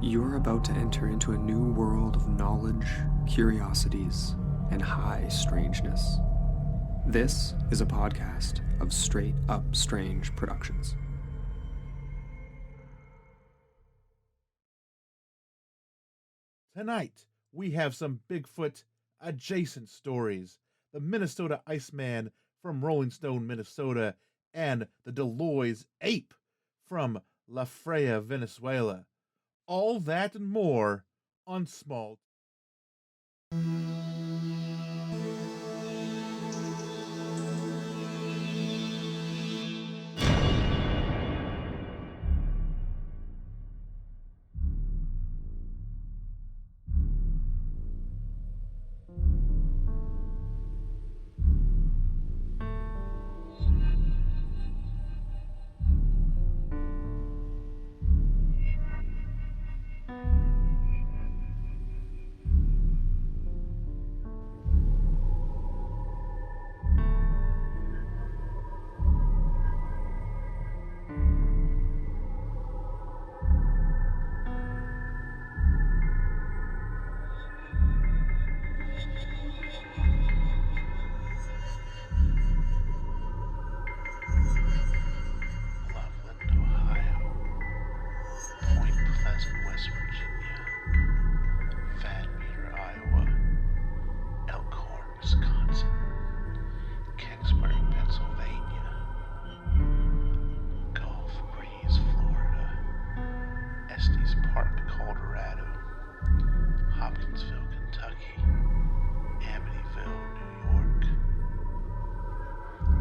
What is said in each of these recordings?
You're about to enter into a new world of knowledge, curiosities, and high strangeness. This is a podcast of Straight Up Strange Productions. Tonight, we have some Bigfoot adjacent stories. The Minnesota Iceman from Rollingstone, Minnesota, and the de Loys ape from Fria, Venezuela. All that and more on Small.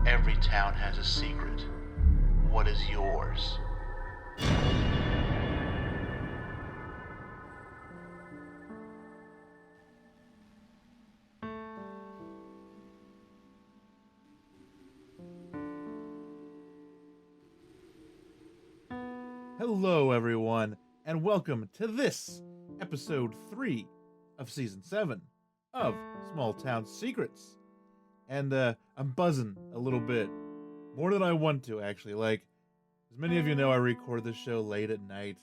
Every town has a secret. What is yours? Hello, everyone, and welcome to this episode 3 of season 7 of Small Town Secrets. And I'm buzzing a little bit, more than I want to, actually. Like, as many of you know, I record this show late at night,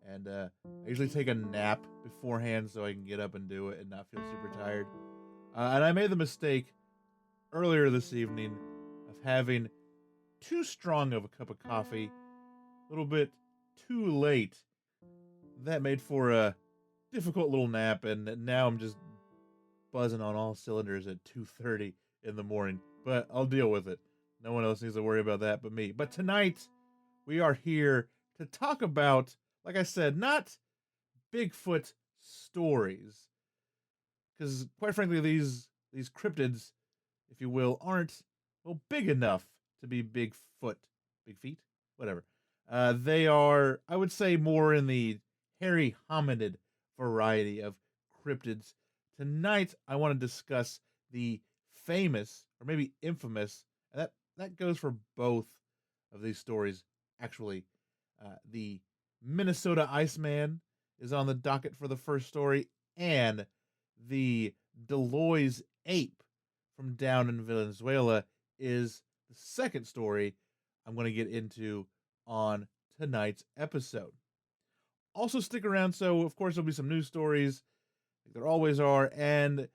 and I usually take a nap beforehand so I can get up and do it and not feel super tired. And I made the mistake earlier this evening of having too strong of a cup of coffee, a little bit too late. That made for a difficult little nap, and now I'm just buzzing on all cylinders at 2:30 in the morning, but I'll deal with it. No one else needs to worry about that but me. But tonight, we are here to talk about, like I said, not Bigfoot stories. Because, quite frankly, these cryptids, if you will, aren't, well, big enough to be Bigfoot. Big feet? Whatever. They are, I would say, more in the hairy hominid variety of cryptids. Tonight, I want to discuss the famous, or maybe infamous, and that goes for both of these stories, actually. The Minnesota Iceman is on the docket for the first story, and the de Loys ape from down in Venezuela is the second story I'm going to get into on tonight's episode. Also stick around, so of course there'll be some news stories, like there always are, and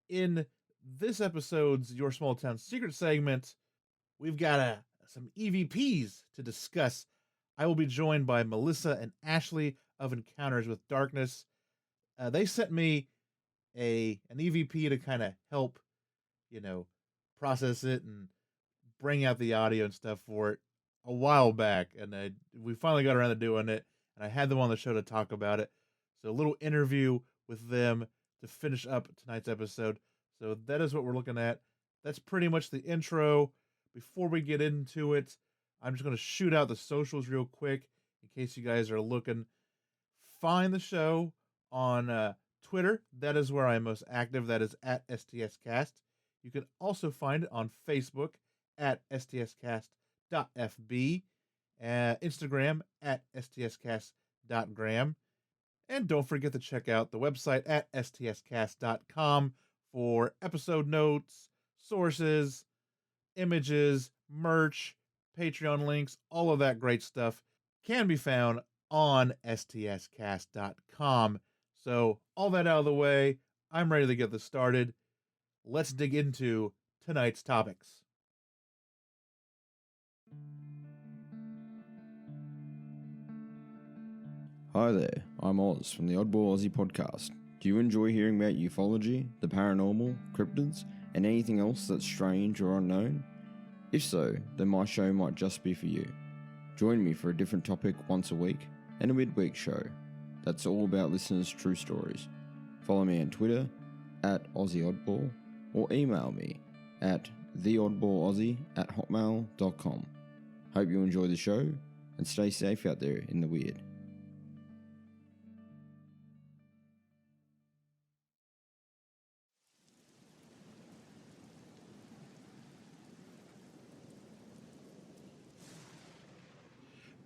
in this episode's Your Small Town Secret segment, we've got some EVPs to discuss. I will be joined by Melissa and Ashley of Encounters with Darkness. They sent me an EVP to kind of help, process it and bring out the audio and stuff for it a while back, and we finally got around to doing it, and I had them on the show to talk about it. So a little interview with them to finish up tonight's episode. So that is what we're looking at. That's pretty much the intro. Before we get into it, I'm just going to shoot out the socials real quick in case you guys are looking. Find the show on Twitter. That is where I'm most active. That is at STScast. You can also find it on Facebook at stscast.fb, Instagram at stscast.gram. And don't forget to check out the website at stscast.com for episode notes, sources, images, merch, Patreon links, all of that great stuff can be found on stscast.com. So all that out of the way, I'm ready to get this started. Let's dig into tonight's topics. Hi there, I'm Oz from the Oddball Aussie podcast. Do you enjoy hearing about ufology, the paranormal, cryptids, and anything else that's strange or unknown? If so, then my show might just be for you. Join me for a different topic once a week and a midweek show that's all about listeners' true stories. Follow me on Twitter @AussieOddball or email me at theoddballaussie@hotmail.com. Hope you enjoy the show and stay safe out there in the weird.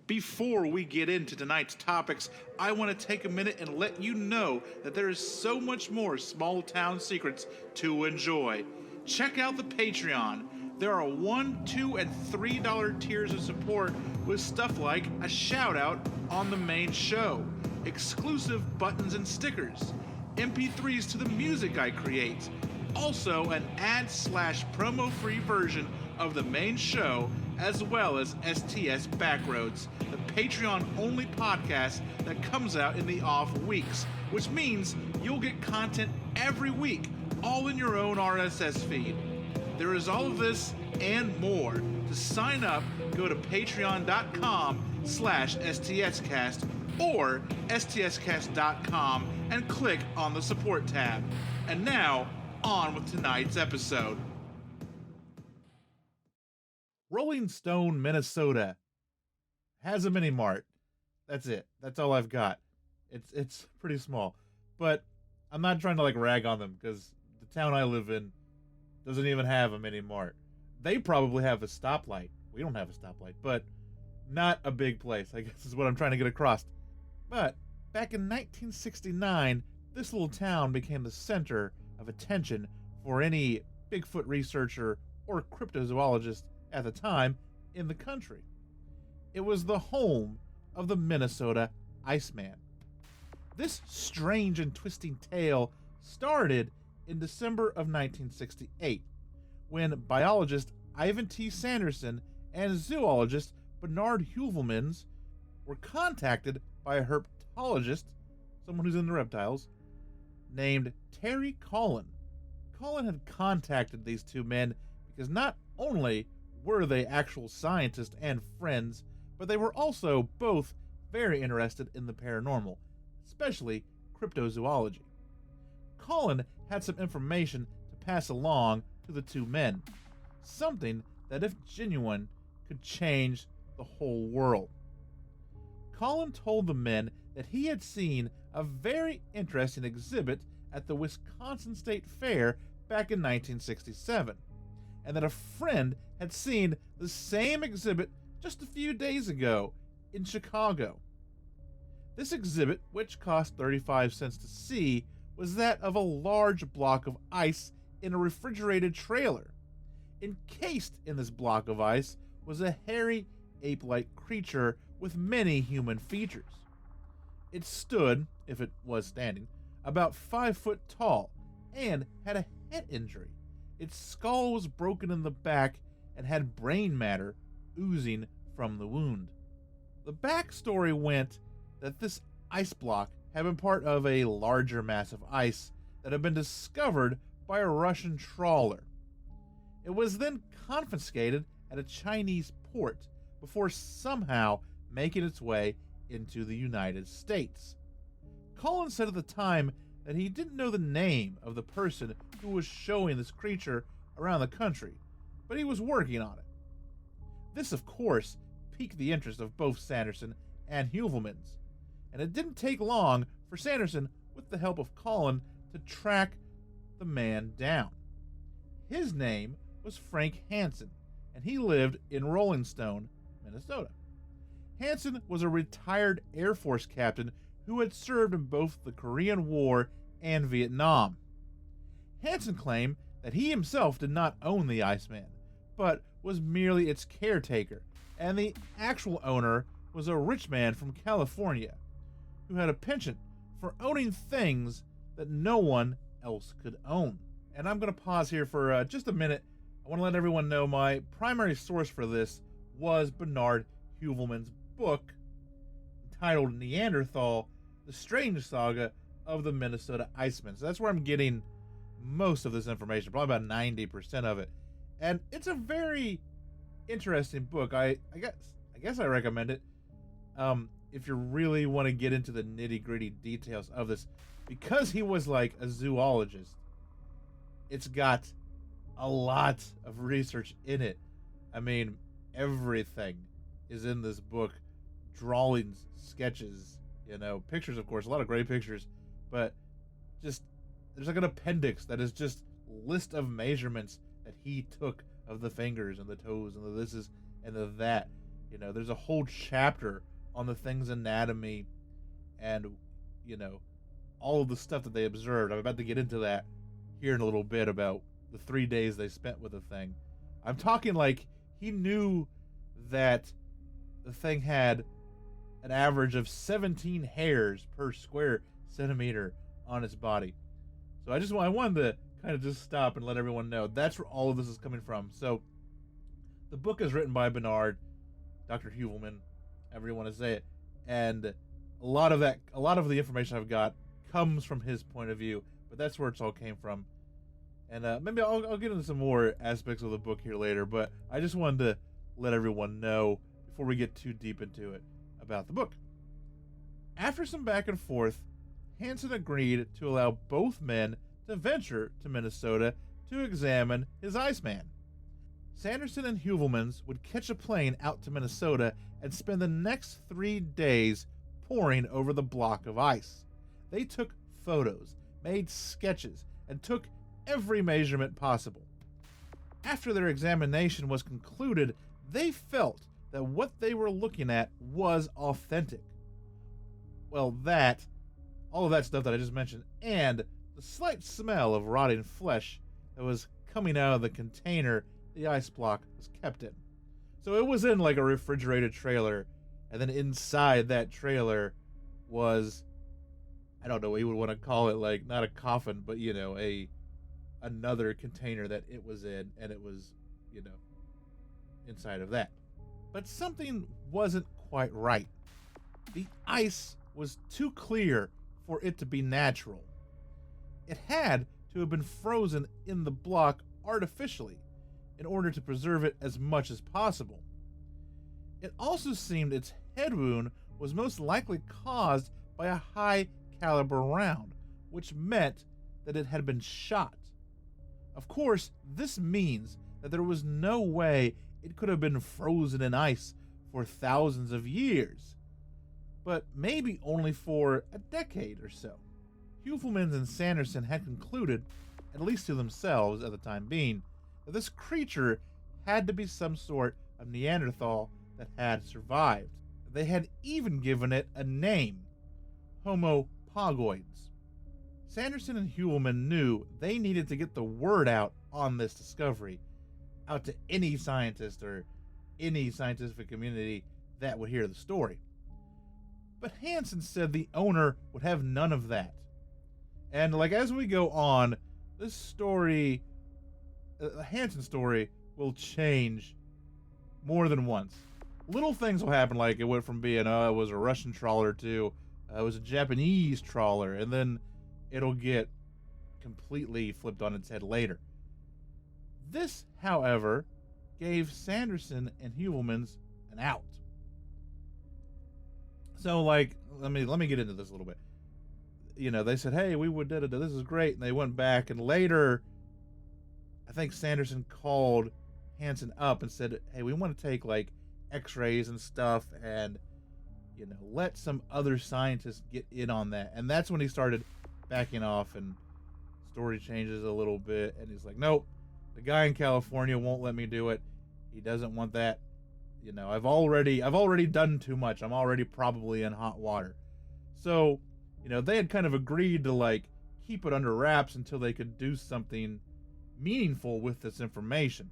Before we get into tonight's topics, I want to take a minute and let you know that there is so much more small town secrets to enjoy. Check out the Patreon. There are $1, $2, and $3 tiers of support with stuff like a shout out on the main show, exclusive buttons and stickers, MP3s to the music I create, also an ad/promo free version of the main show, as well as STS Backroads, the Patreon-only podcast that comes out in the off weeks, which means you'll get content every week, all in your own RSS feed. There is all of this and more. To sign up, go to patreon.com/STScast or STScast.com and click on the support tab. And now, on with tonight's episode. Rollingstone, Minnesota has a Minimart. That's it. That's all I've got. It's pretty small. But I'm not trying to rag on them because the town I live in doesn't even have a Minimart. They probably have a stoplight. We don't have a stoplight, but not a big place, I guess is what I'm trying to get across. But back in 1969, this little town became the center of attention for any Bigfoot researcher or cryptozoologist at the time in the country. It was the home of the Minnesota Iceman. This strange and twisting tale started in December of 1968 when biologist Ivan T. Sanderson and zoologist Bernard Heuvelmans were contacted by a herpetologist, someone who's into reptiles, named Terry Collin. Collin had contacted these two men because not only were they actual scientists and friends, but they were also both very interested in the paranormal, especially cryptozoology. Collin had some information to pass along to the two men, something that, if genuine, could change the whole world. Collin told the men that he had seen a very interesting exhibit at the Wisconsin State Fair back in 1967, and that a friend had seen the same exhibit just a few days ago in Chicago. This exhibit, which cost 35 cents to see, was that of a large block of ice in a refrigerated trailer. Encased in this block of ice was a hairy, ape-like creature with many human features. It stood, if it was standing, about 5 foot tall and had a head injury. Its skull was broken in the back and had brain matter oozing from the wound. The backstory went that this ice block had been part of a larger mass of ice that had been discovered by a Russian trawler. It was then confiscated at a Chinese port before somehow making its way into the United States. Collin said at the time that he didn't know the name of the person who was showing this creature around the country, but he was working on it. This, of course, piqued the interest of both Sanderson and Heuvelmans, and it didn't take long for Sanderson, with the help of Collin, to track the man down. His name was Frank Hansen, and he lived in Rollingstone, Minnesota. Hansen was a retired Air Force captain who had served in both the Korean War and Vietnam. Hansen claimed that he himself did not own the Iceman, but was merely its caretaker, and the actual owner was a rich man from California who had a penchant for owning things that no one else could own. And I'm going to pause here for just a minute. I want to let everyone know my primary source for this was Bernard Heuvelmans' book entitled Neanderthal, The Strange Saga of the Minnesota Iceman. So that's where I'm getting most of this information, probably about 90% of it. And it's a very interesting book. I guess I recommend it if you really want to get into the nitty-gritty details of this, because he was like a zoologist. It's got a lot of research in it. I mean, everything is in this book. Drawings, sketches, pictures, of course, a lot of great pictures, but just there's like an appendix that is just a list of measurements that he took of the fingers and the toes and the thises and the that. There's a whole chapter on the thing's anatomy and, all of the stuff that they observed. I'm about to get into that here in a little bit about the 3 days they spent with the thing. I'm talking like he knew that the thing had an average of 17 hairs per square centimeter on its body. So I wanted to kind of just stop and let everyone know that's where all of this is coming from. So the book is written by Bernard, Dr. Heuvelman, however you want to say it, and a lot of the information I've got comes from his point of view, but that's where it's all came from. And maybe I'll get into some more aspects of the book here later, but I just wanted to let everyone know before we get too deep into it about the book. After some back and forth, Hansen agreed to allow both men to venture to Minnesota to examine his Iceman. Sanderson and Heuvelmans would catch a plane out to Minnesota and spend the next 3 days poring over the block of ice. They took photos, made sketches, and took every measurement possible. After their examination was concluded, they felt that what they were looking at was authentic. Well, all of that stuff that I just mentioned, and the slight smell of rotting flesh that was coming out of the container the ice block was kept in. So it was in like a refrigerated trailer, and then inside that trailer was, I don't know what you would want to call it, like not a coffin, but another container that it was in, and it was, inside of that. But something wasn't quite right. The ice was too clear for it to be natural. It had to have been frozen in the block artificially in order to preserve it as much as possible. It also seemed its head wound was most likely caused by a high caliber round, which meant that it had been shot. Of course, this means that there was no way it could have been frozen in ice for thousands of years, but maybe only for a decade or so. Heuvelmans and Sanderson had concluded, at least to themselves at the time being, that this creature had to be some sort of Neanderthal that had survived. They had even given it a name, Homo pogoides. Sanderson and Heuvelman knew they needed to get the word out on this discovery, out to any scientist or any scientific community that would hear the story. But Hansen said the owner would have none of that. And as we go on, this story, the Hansen story, will change more than once. Little things will happen, like it went from being, it was a Russian trawler to, it was a Japanese trawler, and then it'll get completely flipped on its head later. This, however, gave Sanderson and Heuvelmans an out. So, let me get into this a little bit. They said, hey, we would, this is great, and they went back, and later, I think Sanderson called Hansen up and said, hey, we want to take, x-rays and stuff, and, let some other scientists get in on that. And that's when he started backing off, and story changes a little bit, and he's like, nope, the guy in California won't let me do it. He doesn't want that. I've already done too much. I'm already probably in hot water. So, they had kind of agreed to keep it under wraps until they could do something meaningful with this information.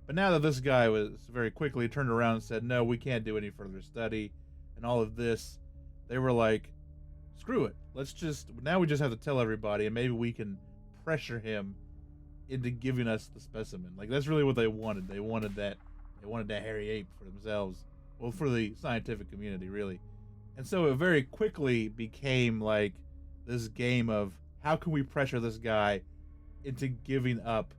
But now that this guy was very quickly turned around and said, no, we can't do any further study. and all of this, they were like, screw it. Now we just have to tell everybody, and maybe we can pressure him into giving us the specimen. Like, that's really what they wanted. They wanted that hairy ape for themselves. Well, for the scientific community, really. And so it very quickly became like this game of how can we pressure this guy into giving up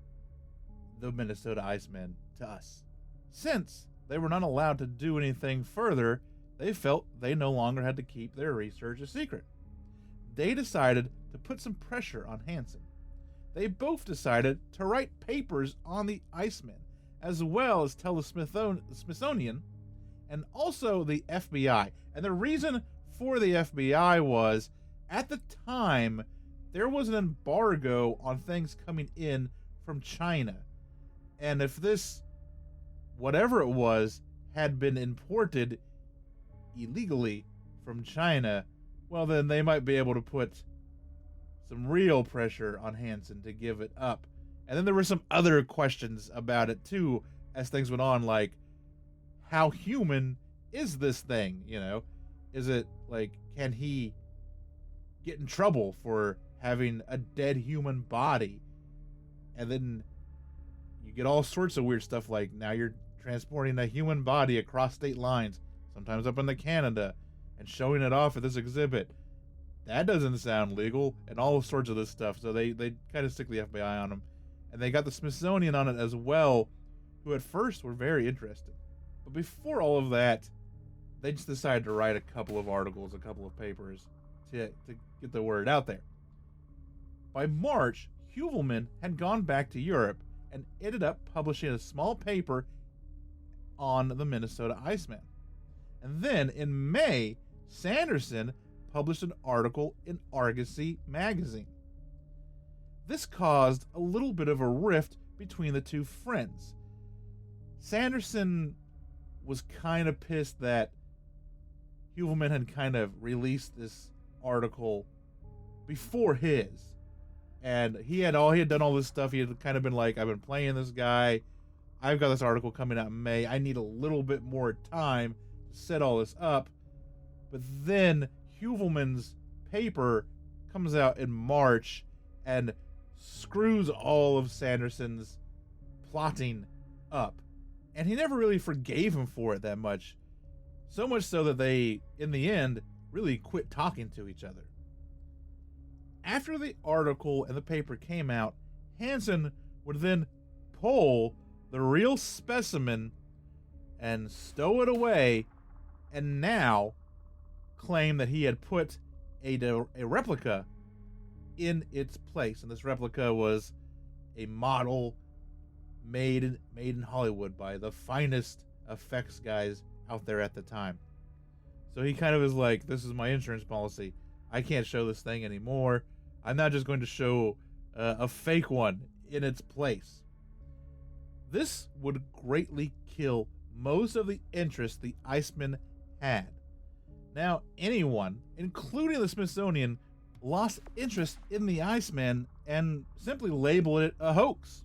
the Minnesota Iceman to us. Since they were not allowed to do anything further, they felt they no longer had to keep their research a secret. They decided to put some pressure on Hansen. They both decided to write papers on the Iceman, as well as tell the Smithsonian and also the FBI. And the reason for the FBI was, at the time, there was an embargo on things coming in from China. And if this, whatever it was, had been imported illegally from China, well, then they might be able to put some real pressure on Hansen to give it up. And then there were some other questions about it, too, as things went on, like, how human is this thing, you know? Is it, like, can he get in trouble for having a dead human body? And then you get all sorts of weird stuff, like, now you're transporting a human body across state lines, sometimes up into Canada, and showing it off at this exhibit. That doesn't sound legal, and all sorts of this stuff. So they kind of stick the FBI on them. And they got the Smithsonian on it as well, who at first were very interested. But before all of that, they just decided to write a couple of articles, a couple of papers to get the word out there. By March, Heuvelmans had gone back to Europe and ended up publishing a small paper on the Minnesota Iceman. And then in May, Sanderson published an article in Argosy magazine. This caused a little bit of a rift between the two friends. Sanderson was kind of pissed that Heuvelmans had kind of released this article before his. And he had done all this stuff. He had kind of been like, I've been playing this guy. I've got this article coming out in May. I need a little bit more time to set all this up. But then Heuvelmans' paper comes out in March and screws all of Sanderson's plotting up. And he never really forgave him for it that much. So much so that they, in the end, really quit talking to each other. After the article and the paper came out, Hansen would then pull the real specimen and stow it away, and now claim that he had put a replica in its place. And this replica was a model made in Hollywood by the finest effects guys out there at the time. So he kind of is like, this is my insurance policy. I can't show this thing anymore. I'm not just going to show a fake one in its place. This would greatly kill most of the interest the Iceman had. Now, anyone, including the Smithsonian, lost interest in the Iceman and simply labeled it a hoax.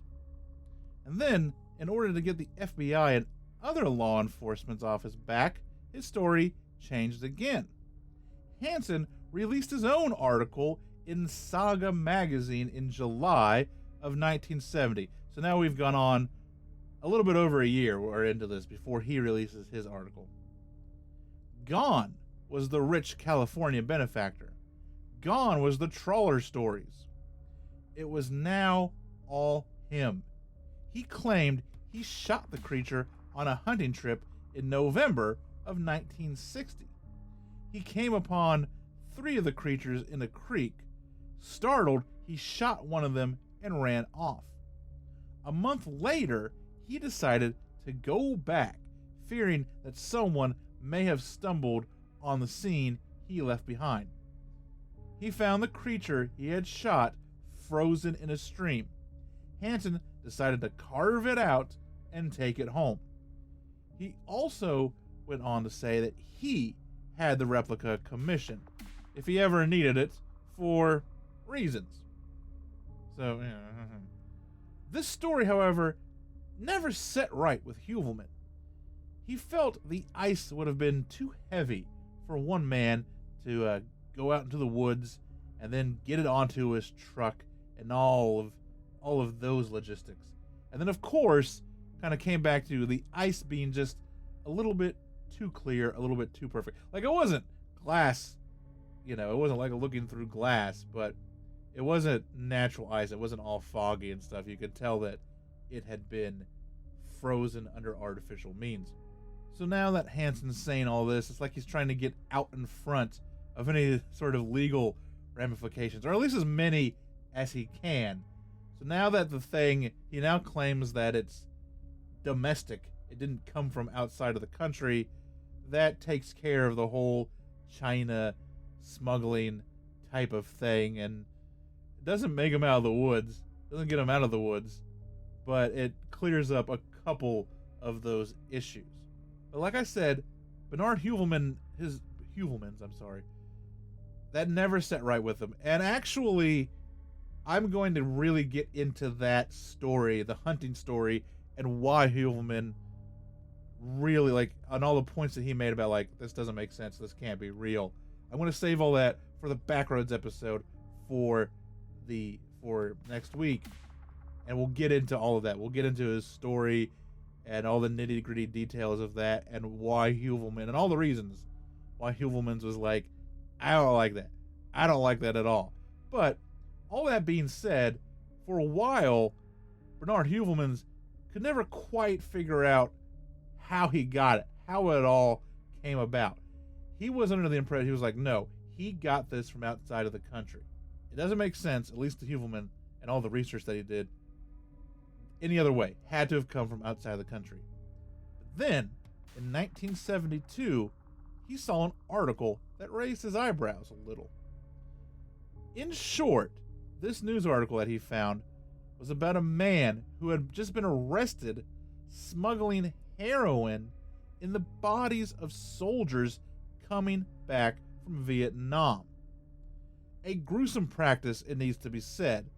And then, in order to get the FBI and other law enforcement's office back, his story changed again. Hansen released his own article in Saga magazine in July of 1970. So now we've gone on a little bit over a year we're into this before he releases his article. Gone was the rich California benefactor. Gone was the trawler stories. It was now all him. He claimed he shot the creature on a hunting trip in November of 1960. He came upon 3 of the creatures in a creek. Startled, he shot one of them and ran off. A month later, he decided to go back, fearing that someone may have stumbled on the scene he left behind. He found the creature he had shot frozen in a stream. Hansen decided to carve it out and take it home. He also went on to say that he had the replica commissioned if he ever needed it for reasons. So, this story, however, never set right with Heuvelmans. He felt the ice would have been too heavy for one man to go out into the woods and then get it onto his truck and all of those logistics. And then, of course, kind of came back to the ice being just a little bit too clear, a little bit too perfect. Like, it wasn't glass, it wasn't like looking through glass, but it wasn't natural ice. It wasn't all foggy and stuff. You could tell that it had been frozen under artificial means. So now that Hansen's saying all this, it's like he's trying to get out in front of any sort of legal ramifications, or at least as many as he can. So now that he now claims that it's domestic, it didn't come from outside of the country, that takes care of the whole China smuggling type of thing, and it doesn't make him out of the woods, doesn't get him out of the woods, but it clears up a couple of those issues. But like I said, Bernard Heuvelmans, that never set right with him. And actually, I'm going to really get into that story, the hunting story, and why Heuvelmans really, on all the points that he made about, this doesn't make sense, this can't be real. I'm going to save all that for the Backroads episode for next week, and we'll get into all of that. We'll get into his story and all the nitty-gritty details of that, and why Heuvelmans, and all the reasons why Heuvelmans was like, I don't like that. I don't like that at all. But all that being said, for a while, Bernard Heuvelmans could never quite figure out how he got it, how it all came about. He was under the impression, he was like, no, he got this from outside of the country. It doesn't make sense, at least to Heuvelmans and all the research that he did, any other way. Had to have come from outside of the country. But then, in 1972, he saw an article that raised his eyebrows a little. In short, this news article that he found was about a man who had just been arrested smuggling heroin in the bodies of soldiers coming back from Vietnam. A gruesome practice, it needs to be said,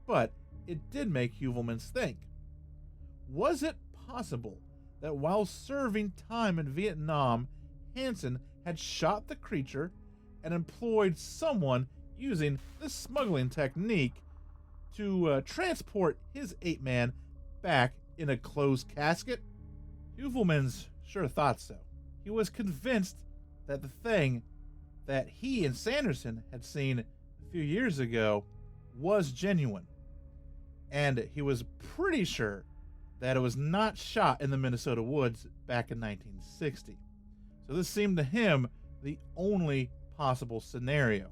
but it did make Heuvelmans think. Was it possible that while serving time in Vietnam, Hansen had shot the creature and employed someone using this smuggling technique to transport his ape-man back in a closed casket? Heuvelmans sure thought so. He was convinced that the thing that he and Sanderson had seen a few years ago was genuine. And he was pretty sure that it was not shot in the Minnesota woods back in 1960. So this seemed to him the only possible scenario.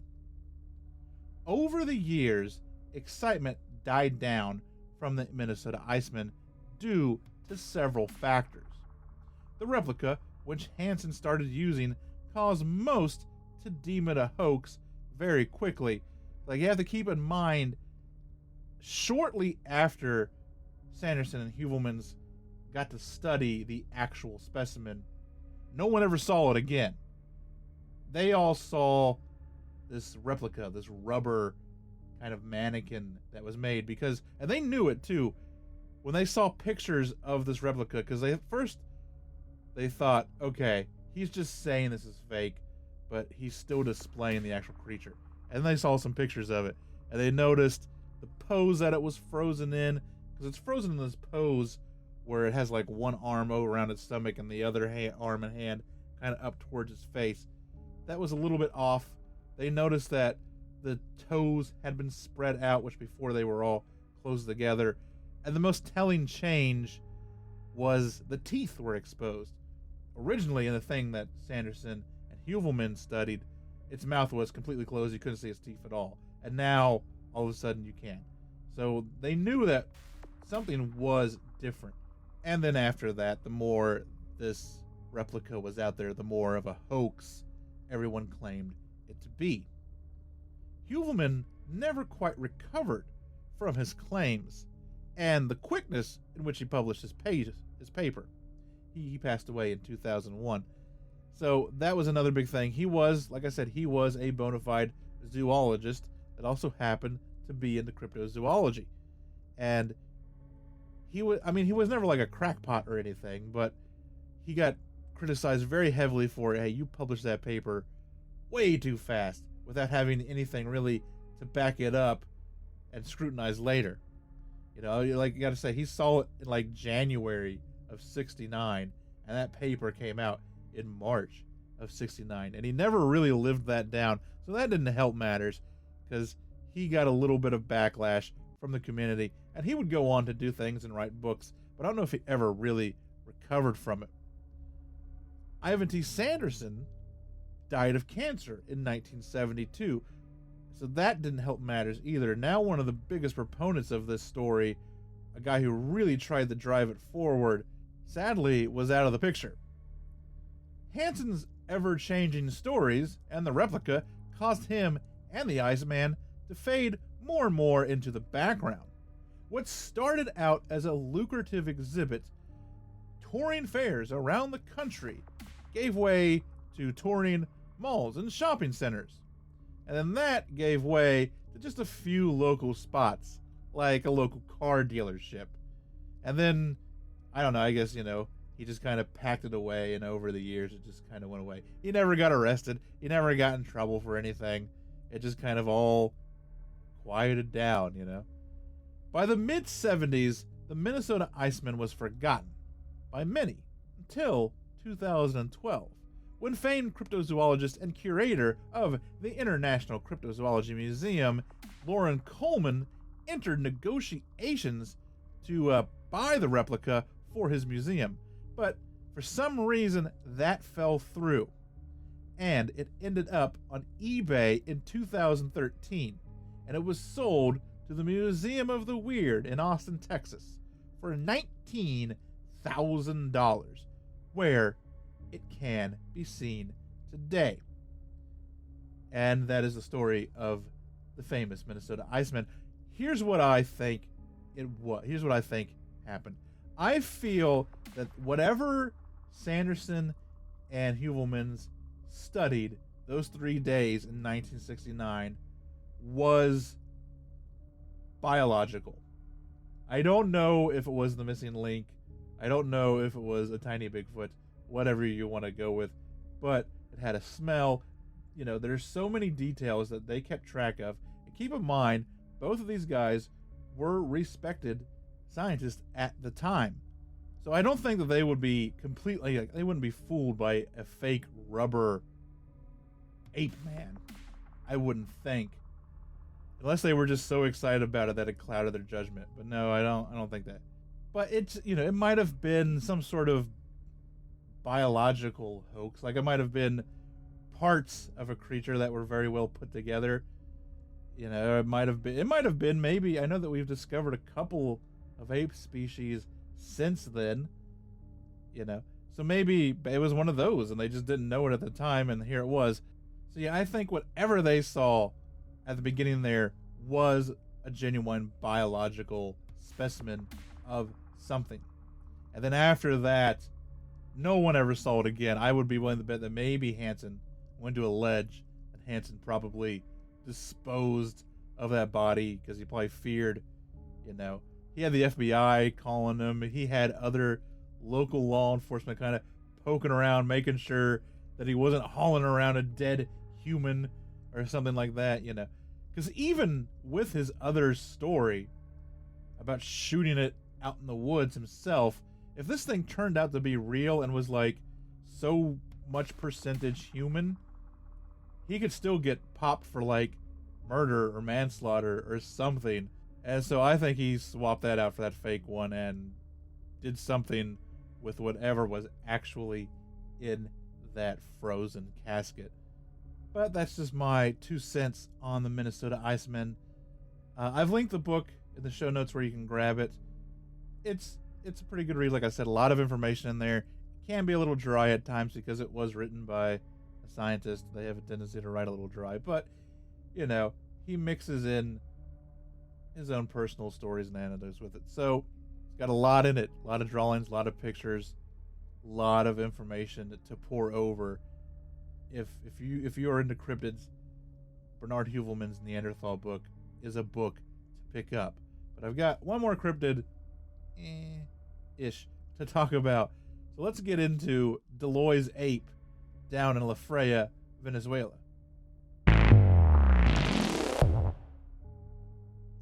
Over the years, excitement died down from the Minnesota Iceman due to several factors. The replica, which Hansen started using, caused most to deem it a hoax very quickly. You have to keep in mind, shortly after Sanderson and Heuvelmans got to study the actual specimen, no one ever saw it again. They all saw this replica, this rubber kind of mannequin that was made, and they knew it too, when they saw pictures of this replica, because at first they thought, okay, he's just saying this is fake, but he's still displaying the actual creature. And they saw some pictures of it, and they noticed the pose that it was frozen in, because it's frozen in this pose where it has one arm over around its stomach and the other arm and hand kind of up towards its face. That was a little bit off. They noticed that the toes had been spread out, which before they were all closed together. And the most telling change was the teeth were exposed. Originally, in the thing that Sanderson and Heuvelmans studied, its mouth was completely closed. You couldn't see its teeth at all. And now, all of a sudden, you can. So they knew that something was different. And then after that, the more this replica was out there, the more of a hoax everyone claimed it to be. Heuvelmans never quite recovered from his claims and the quickness in which he published his paper. He passed away in 2001. So that was another big thing. He was, like I said, he was a bona fide zoologist that also happened to be into cryptozoology. And he was never like a crackpot or anything, but he got criticized very heavily for, hey, you published that paper way too fast without having anything really to back it up and scrutinize later. You gotta say, he saw it in like January of 69, and that paper came out in March of 69, and he never really lived that down, so that didn't help matters, because he got a little bit of backlash from the community, and he would go on to do things and write books, but I don't know if he ever really recovered from it. Ivan T. Sanderson died of cancer in 1972, so that didn't help matters either. Now one of the biggest proponents of this story, a guy who really tried to drive it forward, sadly was out of the picture. Hansen's ever-changing stories and the replica caused him and the Iceman to fade more and more into the background. What started out as a lucrative exhibit, touring fairs around the country, gave way to touring malls and shopping centers. And then that gave way to just a few local spots, like a local car dealership. And then, I don't know, I guess, he just kind of packed it away, and over the years it just kind of went away. He never got arrested. He never got in trouble for anything. It just kind of all quieted down, By the mid-70s, the Minnesota Iceman was forgotten by many until 2012, when famed cryptozoologist and curator of the International Cryptozoology Museum, Lauren Coleman, entered negotiations to buy the replica for his museum. But for some reason, that fell through, and it ended up on eBay in 2013, and it was sold to the Museum of the Weird in Austin, Texas, for $19,000, where it can be seen today. And that is the story of the famous Minnesota Iceman. Here's what I think Here's what I think happened. I feel that whatever Sanderson and Heuvelmans studied those 3 days in 1969 was biological. I don't know if it was the missing link. I don't know if it was a tiny Bigfoot, whatever you want to go with, but it had a smell. There's so many details that they kept track of. And keep in mind, both of these guys were respected scientists at the time. So I don't think that they would be they wouldn't be fooled by a fake rubber ape man. I wouldn't think. Unless they were just so excited about it that it clouded their judgment. But no, I don't think that. But it's, it might have been some sort of biological hoax. Like, it might have been parts of a creature that were very well put together. It might have been maybe, I know that we've discovered a couple of ape species since then, so maybe it was one of those and they just didn't know it at the time, and here it was. So yeah, I think whatever they saw at the beginning there was a genuine biological specimen of something. And then after that, no one ever saw it again. I would be willing to bet that maybe Hansen went to a ledge and Hansen probably disposed of that body because he probably feared, he had the FBI calling him. He had other local law enforcement kind of poking around, making sure that he wasn't hauling around a dead human or something like that, because even with his other story about shooting it out in the woods himself, if this thing turned out to be real and was like so much percentage human, he could still get popped for like murder or manslaughter or something. And so I think he swapped that out for that fake one and did something with whatever was actually in that frozen casket. But that's just my 2 cents on the Minnesota Iceman. I've linked the book in the show notes where you can grab it. It's a pretty good read. Like I said, a lot of information in there. It can be a little dry at times because it was written by a scientist. They have a tendency to write a little dry. But, he mixes in his own personal stories and anecdotes with it. So it's got a lot in it. A lot of drawings, a lot of pictures, a lot of information to pour over. If you are into cryptids, Bernard Heuvelmans' Neanderthal book is a book to pick up. But I've got one more cryptid ish to talk about. So So let's get into de Loys' ape down in La Fria, Venezuela.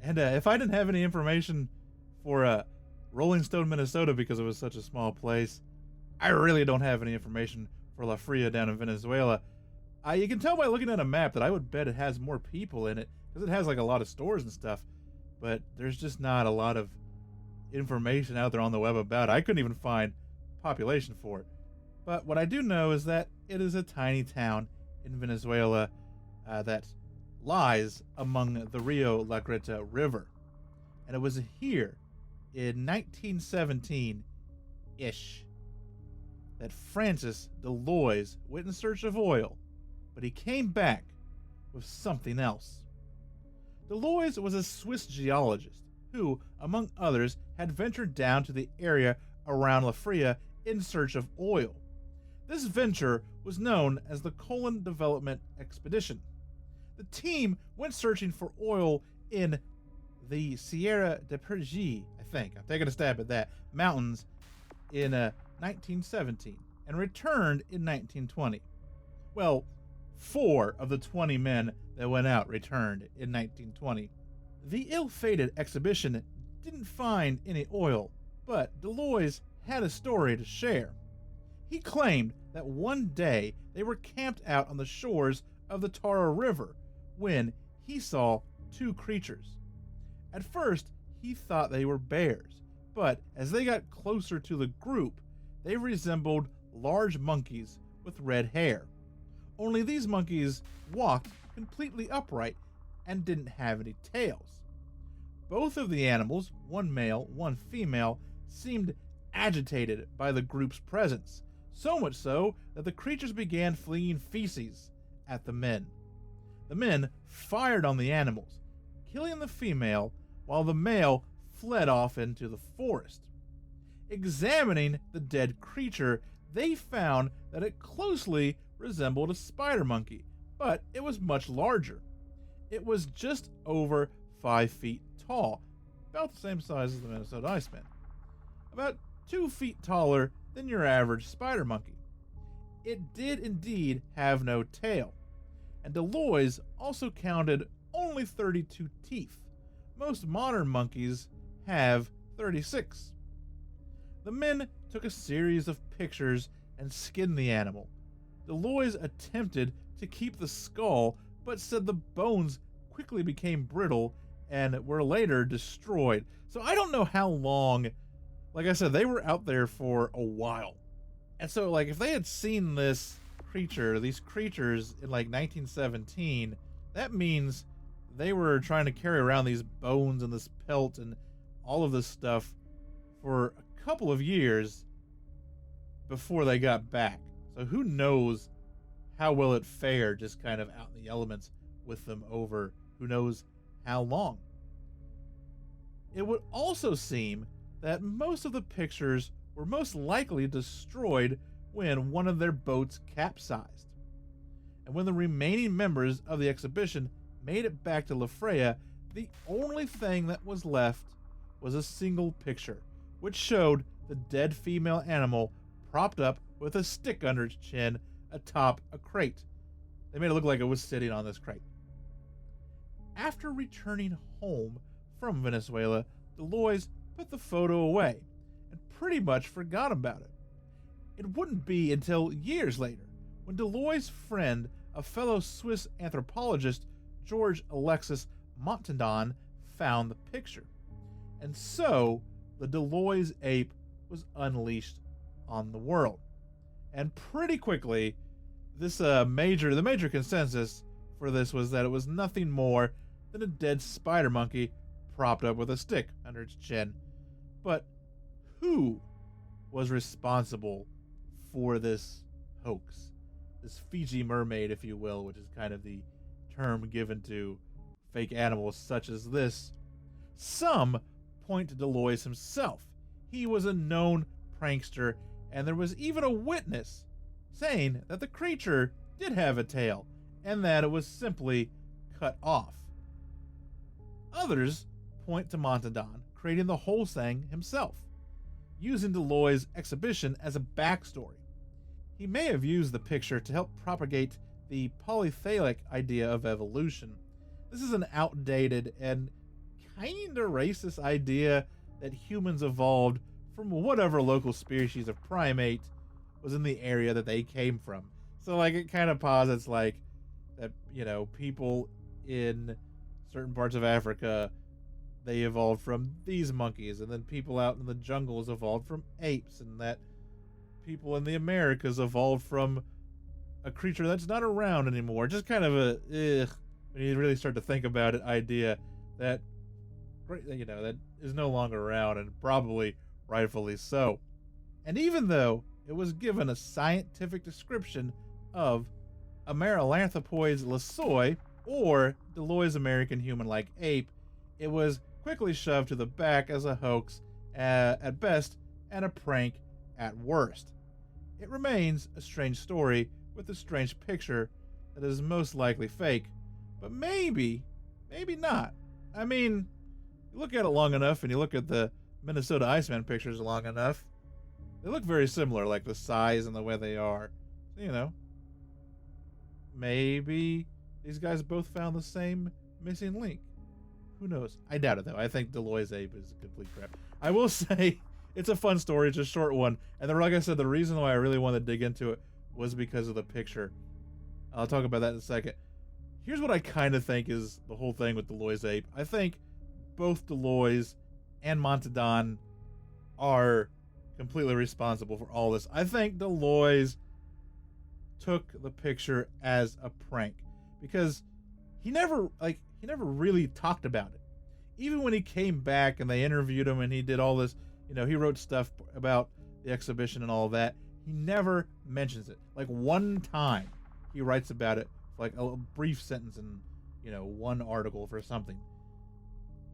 And if I didn't have any information for Rollingstone, Minnesota, because it was such a small place, I really don't have any information for La Fria down in Venezuela. You can tell by looking at a map that I would bet it has more people in it, because it has like a lot of stores and stuff, but there's just not a lot of information out there on the web about it. I couldn't even find population for it. But what I do know is that it is a tiny town in Venezuela that lies among the Rio La Grita River. And it was here in 1917-ish that François de Loys went in search of oil, but he came back with something else. De Loys was a Swiss geologist who, among others, had ventured down to the area around La Fria in search of oil. This venture was known as the Colon Development Expedition. The team went searching for oil in the Sierra de Pergy, I think, I'm taking a stab at that, mountains in 1917, and returned in 1920. Well, 4 of the 20 men that went out returned in 1920. The ill-fated exhibition didn't find any oil, but de Loys had a story to share. He claimed that one day they were camped out on the shores of the Tara River when he saw 2 creatures. At first, he thought they were bears, but as they got closer to the group, they resembled large monkeys with red hair. Only these monkeys walked completely upright and didn't have any tails. Both of the animals, one male, one female, seemed agitated by the group's presence, so much so that the creatures began flinging feces at the men. The men fired on the animals, killing the female, while the male fled off into the forest. Examining the dead creature, they found that it closely resembled a spider monkey, but it was much larger. It was just over 5 feet tall, about the same size as the Minnesota Iceman. About 2 feet taller than your average spider monkey. It did indeed have no tail, and de Loys also counted only 32 teeth. Most modern monkeys have 36. The men took a series of pictures and skinned the animal. De Loys attempted to keep the skull, but said the bones quickly became brittle and were later destroyed. So I don't know how long, like I said, they were out there for a while. And so, like, if they had seen these creatures in like 1917, that means they were trying to carry around these bones and this pelt and all of this stuff for a couple of years before they got back. So who knows how well it fared just kind of out in the elements with them over who knows how long. It would also seem that most of the pictures were most likely destroyed when one of their boats capsized. And when the remaining members of the exhibition made it back to La Fria, the only thing that was left was a single picture, which showed the dead female animal propped up with a stick under its chin atop a crate. They made it look like it was sitting on this crate. After returning home from Venezuela, de Loys put the photo away and pretty much forgot about it. It wouldn't be until years later when de Loys' friend, a fellow Swiss anthropologist, George Alexis Montandon, found the picture. And so the de Loys ape was unleashed on the world. And pretty quickly, the major consensus for this was that it was nothing more than a dead spider monkey propped up with a stick under its chin. But who was responsible for this hoax? This Fiji mermaid, if you will, which is kind of the term given to fake animals such as this. Some point to de Loys himself. He was a known prankster, and there was even a witness saying that the creature did have a tail and that it was simply cut off. Others point to Montandon creating the whole thing himself. using de Loys' exhibition as a backstory. He may have used the picture to help propagate the polythelic idea of evolution. This is an outdated and kinda racist idea that humans evolved from whatever local species of primate was in the area that they came from. So, like, it kind of posits, like, that, you know, people in certain parts of Africa, they evolved from these monkeys, and then people out in the jungles evolved from apes, and that people in the Americas evolved from a creature that's not around anymore. Just kind of a, when you really start to think about it, idea that, you know, that is no longer around, and probably rightfully so. And even though it was given a scientific description of Ameranthropoids lasoi, or de Loys' American human-like ape, it was quickly shoved to the back as a hoax at best and a prank at worst. It remains a strange story with a strange picture that is most likely fake, but maybe not. I mean, you look at it long enough and you look at the Minnesota Iceman pictures long enough, they look very similar, like the size and the way they are. You know, maybe these guys both found the same missing link. Who knows? I doubt it, though. I think de Loys' ape is a complete crap. I will say, it's a fun story. It's a short one. And then, like I said, the reason why I really wanted to dig into it was because of the picture. I'll talk about that in a second. Here's what I kind of think is the whole thing with de Loys' ape. I think both de Loys and Montadon are completely responsible for all this. I think de Loys took the picture as a prank because he never really talked about it. Even when he came back and they interviewed him and he did all this, you know, he wrote stuff about the exhibition and all of that, he never mentions it. Like, one time he writes about it, like a brief sentence in, you know, one article for something.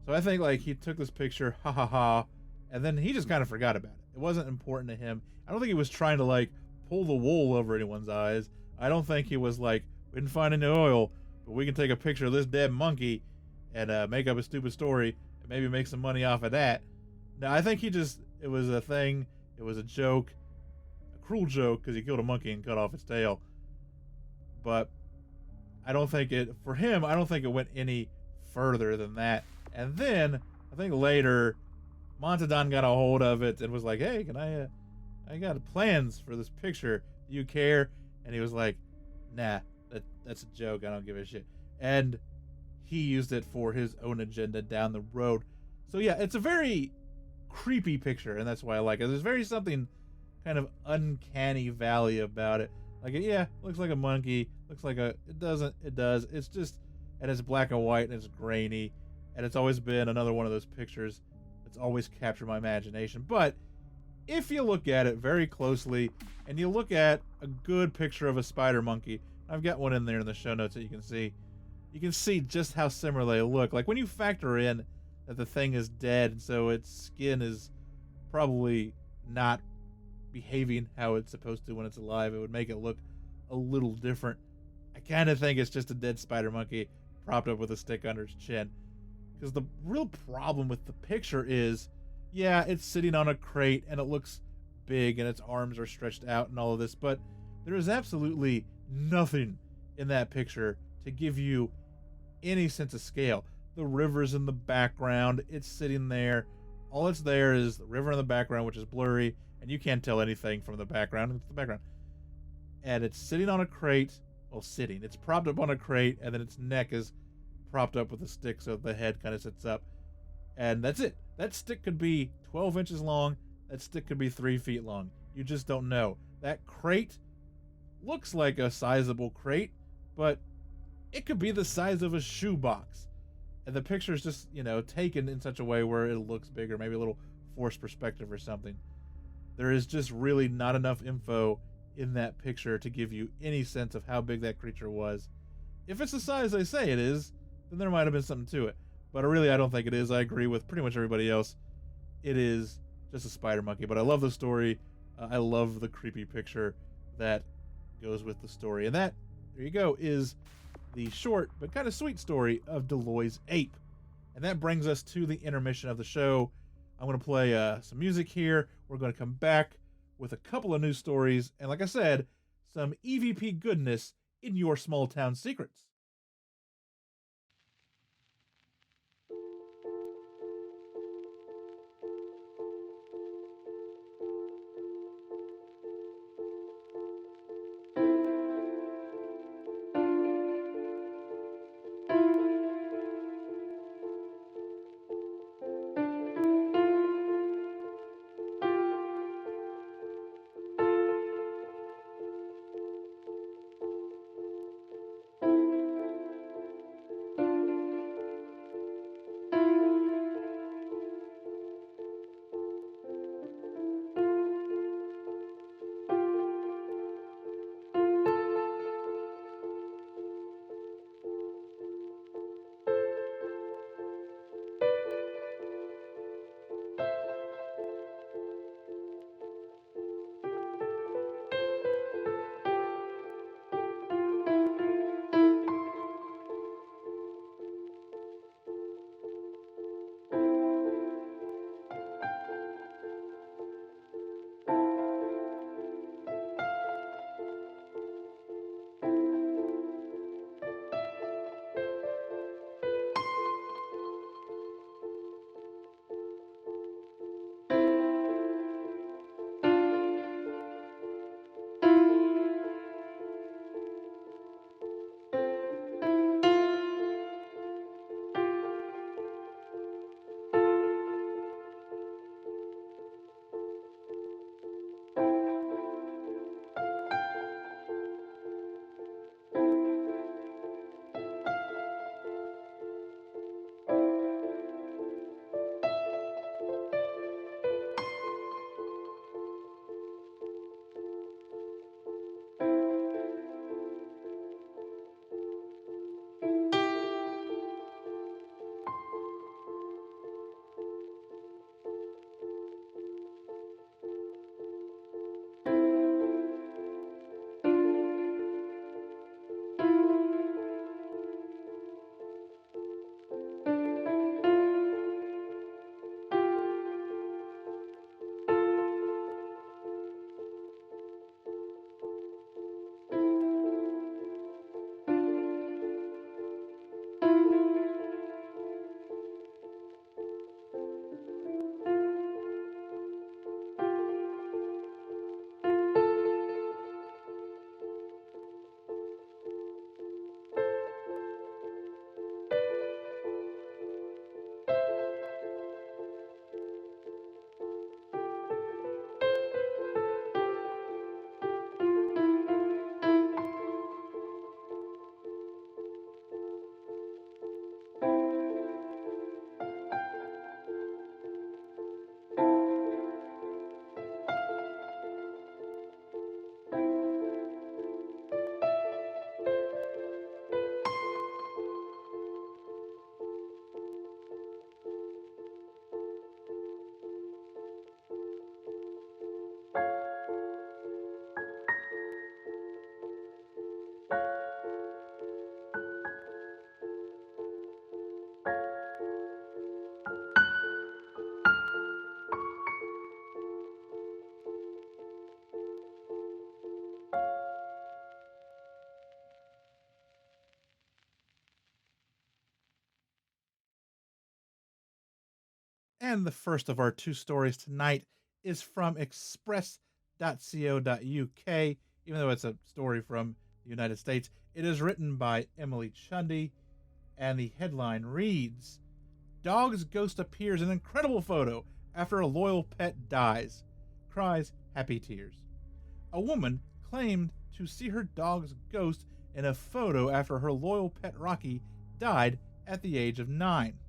So I think, like, he took this picture, ha ha ha, and then he just kind of forgot about it. It wasn't important to him. I don't think he was trying to, like, pull the wool over anyone's eyes. I don't think he was like, we didn't find any oil, but we can take a picture of this dead monkey and make up a stupid story and maybe make some money off of that. No, I think it was a thing. It was a joke, a cruel joke, because he killed a monkey and cut off its tail. But I don't think it went any further than that. And then I think later Montadon got a hold of it and was like, hey, can I got plans for this picture. Do you care? And he was like, nah, that's a joke. I don't give a shit. And he used it for his own agenda down the road. So yeah, it's a very creepy picture, and that's why I like it. There's very something kind of uncanny valley about it. Like, yeah, looks like a monkey. Looks like it does. It's just, and it's black and white, and it's grainy, and it's always been another one of those pictures that's always captured my imagination. But if you look at it very closely, and you look at a good picture of a spider monkey, I've got one in there in the show notes that you can see just how similar they look. Like, when you factor in that the thing is dead, and so its skin is probably not behaving how it's supposed to when it's alive, it would make it look a little different. I kind of think it's just a dead spider monkey propped up with a stick under its chin. Because the real problem with the picture is, yeah, it's sitting on a crate and it looks big and its arms are stretched out and all of this, but there is absolutely nothing in that picture to give you any sense of scale. The river's in the background, it's sitting there. All that's there is the river in the background, which is blurry, and you can't tell anything from the background. It's the background. And it's sitting on a crate. Well, sitting. It's propped up on a crate, and then its neck is propped up with a stick so the head kind of sits up. And that's it. That stick could be 12 inches long. That stick could be 3 feet long. You just don't know. That crate looks like a sizable crate, but it could be the size of a shoebox. And the picture is just, you know, taken in such a way where it looks bigger, maybe a little forced perspective or something. There is just really not enough info in that picture to give you any sense of how big that creature was. If it's the size they say it is, then there might have been something to it. But really, I don't think it is. I agree with pretty much everybody else. It is just a spider monkey. But I love the story. I love the creepy picture that goes with the story. And that, there you go, is the short but kind of sweet story of de Loys' ape. And that brings us to the intermission of the show, I'm going to play some music here. We're going to come back with a couple of news stories. And like I said, some EVP goodness in your small town secrets. And the first of our two stories tonight is from express.co.uk. Even though it's a story from the United States, it is written by Emily Chundy, and the headline reads, "Dog's ghost appears in incredible photo after a loyal pet dies. Cries happy tears." A woman claimed to see her dog's ghost in a photo after her loyal pet Rocky died at the age of 9.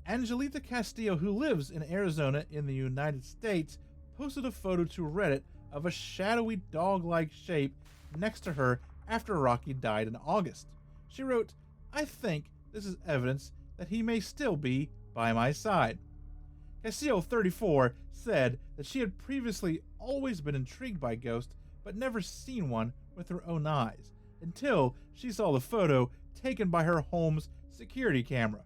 Angelita Castillo, who lives in Arizona in the United States, posted a photo to Reddit of a shadowy dog-like shape next to her after Rocky died in August. She wrote, "I think this is evidence that he may still be by my side." Castillo, 34, said that she had previously always been intrigued by ghosts, but never seen one with her own eyes, until she saw the photo taken by her home's security camera.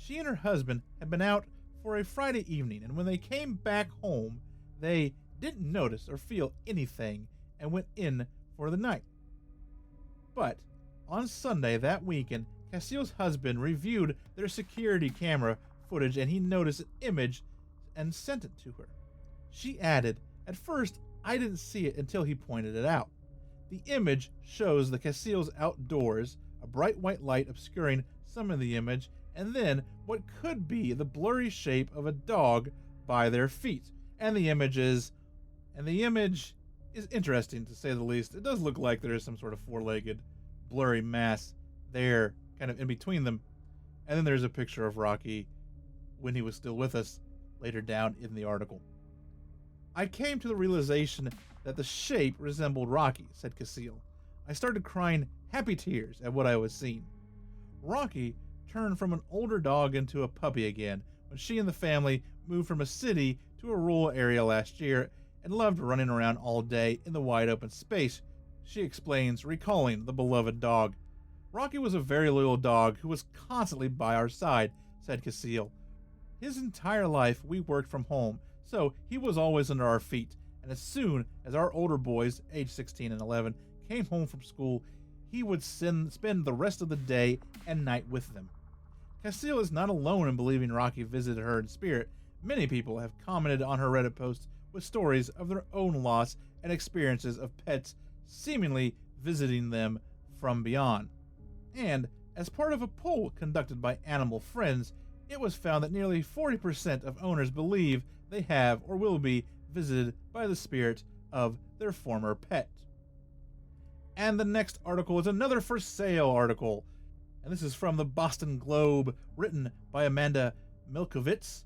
She and her husband had been out for a Friday evening, and when they came back home, they didn't notice or feel anything and went in for the night. But on Sunday that weekend, Casil's husband reviewed their security camera footage and he noticed an image and sent it to her. She added, "At first, I didn't see it until he pointed it out. The image shows the Casil's outdoors, a bright white light obscuring some of the image, and then what could be the blurry shape of a dog by their feet. And the image is interesting, to say the least. It does look like there is some sort of four-legged, blurry mass there, kind of in between them. And then there's a picture of Rocky when he was still with us, later down in the article. I came to the realization that the shape resembled Rocky," said Casil. "I started crying happy tears at what I was seeing. Rocky turned from an older dog into a puppy again when she and the family moved from a city to a rural area last year and loved running around all day in the wide open space," she explains, recalling the beloved dog. "Rocky was a very loyal dog who was constantly by our side," said Casil. "His entire life we worked from home, so he was always under our feet, and as soon as our older boys, age 16 and 11, came home from school, he would spend the rest of the day and night with them." Casil is not alone in believing Rocky visited her in spirit. Many people have commented on her Reddit posts with stories of their own loss and experiences of pets seemingly visiting them from beyond. And as part of a poll conducted by Animal Friends, it was found that nearly 40% of owners believe they have or will be visited by the spirit of their former pet. And the next article is another for sale article, and this is from the Boston Globe, written by Amanda Milkovitz.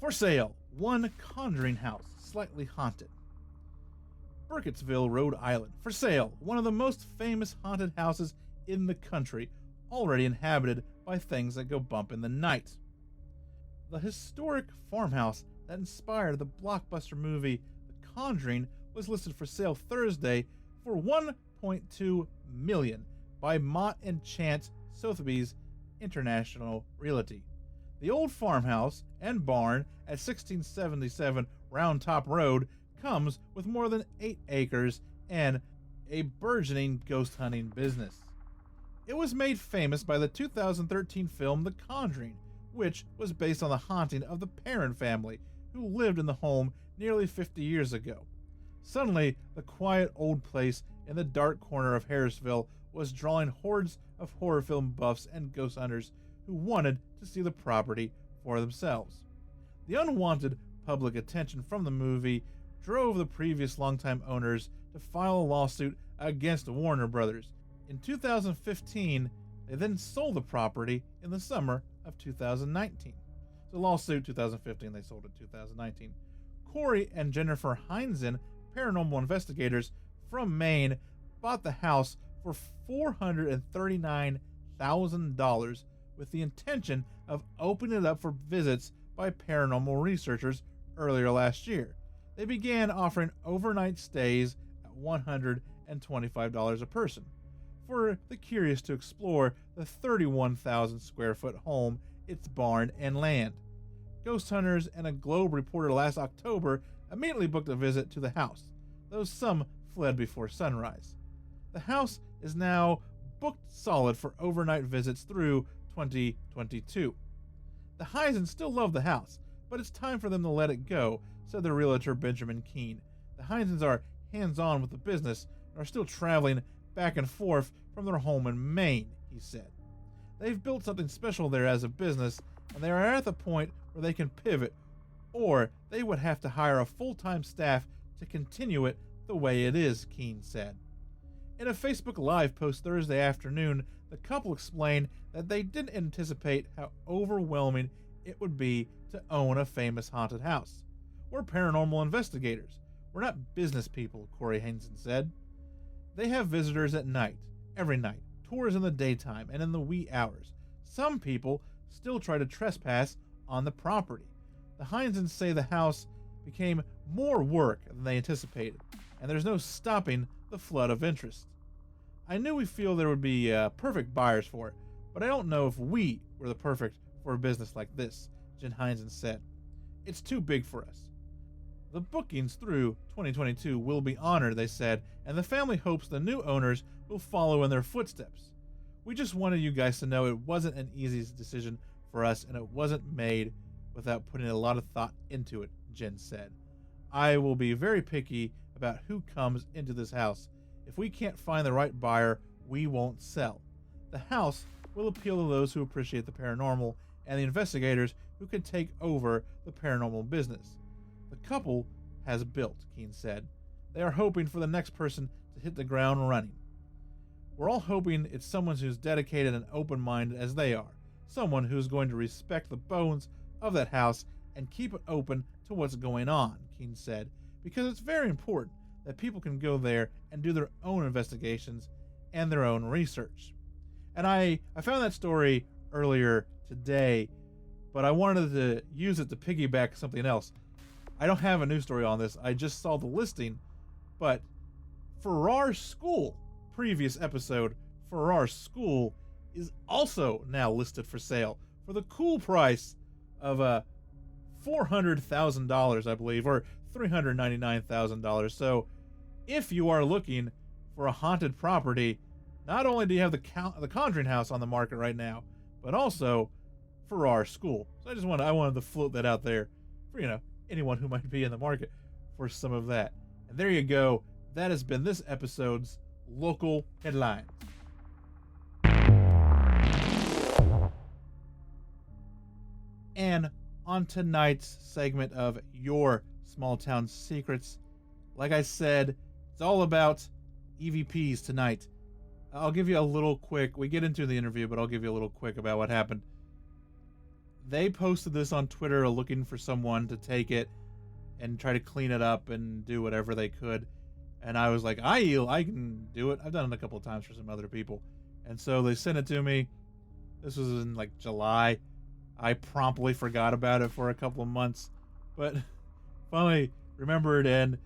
For sale, one conjuring house, slightly haunted. Burkittsville, Rhode Island. For sale, one of the most famous haunted houses in the country, already inhabited by things that go bump in the night. The historic farmhouse that inspired the blockbuster movie The Conjuring was listed for sale Thursday for $1.2 million by Mott and Chance Sotheby's International Realty. The old farmhouse and barn at 1677 Round Top Road comes with more than 8 acres and a burgeoning ghost hunting business. It was made famous by the 2013 film The Conjuring, which was based on the haunting of the Perron family, who lived in the home nearly 50 years ago. Suddenly, the quiet old place in the dark corner of Harrisville was drawing hordes of horror film buffs and ghost hunters who wanted to see the property for themselves. The unwanted public attention from the movie drove the previous longtime owners to file a lawsuit against Warner Brothers. In 2015, they then sold the property in the summer of 2019. The lawsuit 2015, they sold it 2019. Corey and Jennifer Heinzen, paranormal investigators from Maine, bought the house for $439,000 with the intention of opening it up for visits by paranormal researchers earlier last year. They began offering overnight stays at $125 a person for the curious to explore the 31,000 square foot home, its barn, and land. Ghost hunters and a Globe reporter last October immediately booked a visit to the house, though some fled before sunrise. The house is now booked solid for overnight visits through 2022. The Heisens still love the house, but it's time for them to let it go, said the realtor Benjamin Keene. The Heisens are hands-on with the business and are still traveling back and forth from their home in Maine, he said. They've built something special there as a business, and they are at the point where they can pivot, or they would have to hire a full-time staff to continue it the way it is, Keene said. In a Facebook Live post Thursday afternoon, the couple explained that they didn't anticipate how overwhelming it would be to own a famous haunted house. We're paranormal investigators. We're not business people, Corey Heinzen said. They have visitors at night, every night, tours in the daytime and in the wee hours. Some people still try to trespass on the property. The Heinzens say the house became more work than they anticipated, and there's no stopping the flood of interest. I knew we feel there would be perfect buyers for it, but I don't know if we were the perfect for a business like this, Jen Heinzen said. It's too big for us. The bookings through 2022 will be honored, they said, and the family hopes the new owners will follow in their footsteps. We just wanted you guys to know it wasn't an easy decision for us, and it wasn't made without putting a lot of thought into it, Jen said. I will be very picky about who comes into this house. If we can't find the right buyer, we won't sell. The house will appeal to those who appreciate the paranormal and the investigators who can take over the paranormal business. The couple has built, Keene said. They are hoping for the next person to hit the ground running. We're all hoping it's someone who's dedicated and open-minded as they are. Someone who's going to respect the bones of that house and keep it open to what's going on, Keene said, because it's very important that people can go there and do their own investigations and their own research. And I found that story earlier today, but I wanted to use it to piggyback something else. I don't have a news story on this. I just saw the listing, but Farrar School, previous episode, Farrar School is also now listed for sale for the cool price of $400,000, I believe, or $399,000. So if you are looking for a haunted property, not only do you have the Conjuring House on the market right now, but also Farrar School. So I wanted to float that out there for, anyone who might be in the market for some of that. And there you go. That has been this episode's local headlines. And on tonight's segment of Your Small Town Secrets, like I said, it's all about EVPs tonight. I'll give you a little quick, we get into the interview, but I'll give you a little quick about what happened. They posted this on Twitter looking for someone to take it and try to clean it up and do whatever they could. And I was like, I can do it. I've done it a couple of times for some other people. And so they sent it to me. This was in like July. I promptly forgot about it for a couple of months, but finally remembered and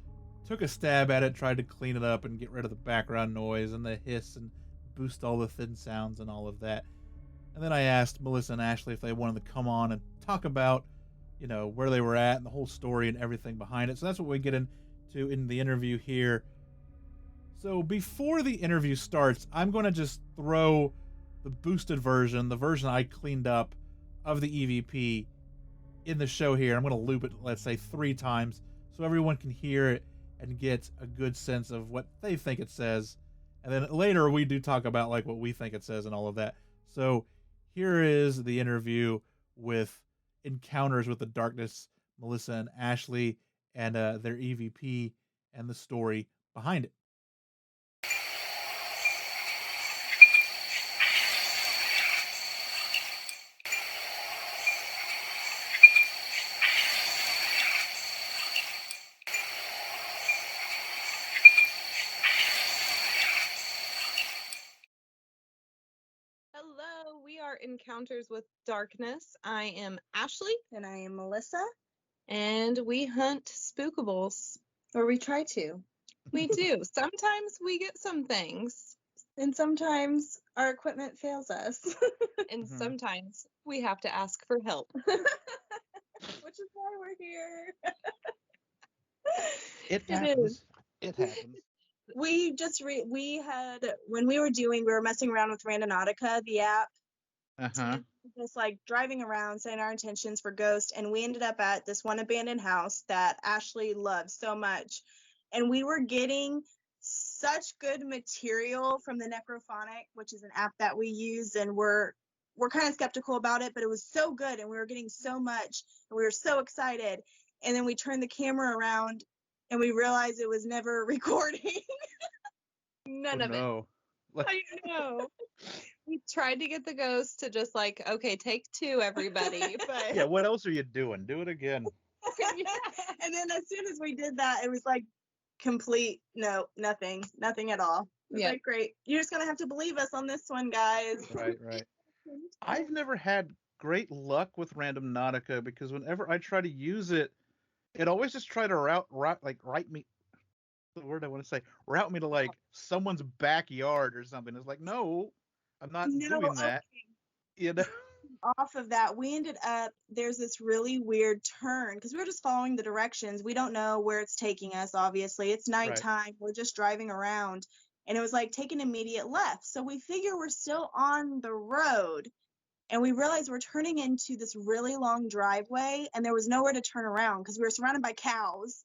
took a stab at it, tried to clean it up and get rid of the background noise and the hiss and boost all the thin sounds and all of that. And then I asked Melissa and Ashley if they wanted to come on and talk about, where they were at and the whole story and everything behind it. So that's what we get into in the interview here. So before the interview starts, I'm going to just throw the boosted version, the version I cleaned up of the EVP in the show here. I'm going to loop it, let's say, 3 times so everyone can hear it and get a good sense of what they think it says. And then later we do talk about like what we think it says and all of that. So here is the interview with Encounters with the Darkness, Melissa and Ashley, and their EVP and the story behind it. Hello, we are Encounters with Darkness. I am Ashley. And I am Melissa. And we hunt spookables. Or we try to. We do. Sometimes we get some things. And sometimes our equipment fails us. And sometimes we have to ask for help. Which is why we're here. It happens. It happens. We just when we were messing around with Randonautica, the app, just like driving around saying our intentions for ghosts, and we ended up at this one abandoned house that Ashley loves so much, and we were getting such good material from the Necrophonic, which is an app that we use, and we're kind of skeptical about it, but it was so good, and we were getting so much, and we were so excited, and then we turned the camera around and we realized it was never recording. None of it. I know. We tried to get the ghost to just like, okay, take 2, everybody. But yeah, what else are you doing? Do it again. Yeah. And then as soon as we did that, it was like complete, nothing at all. It was like, great. You're just going to have to believe us on this one, guys. Right. I've never had great luck with Randonautica because whenever I try to use it, it always just try to route me. The word I want to say, route me to like someone's backyard or something. It's like, no, I'm not doing that. off of that, we ended up, there's this really weird turn because we were just following the directions. We don't know where it's taking us, obviously. It's nighttime. We're just driving around. And it was like take an immediate left. So we figure we're still on the road. And we realized we're turning into this really long driveway. And there was nowhere to turn around because we were surrounded by cows.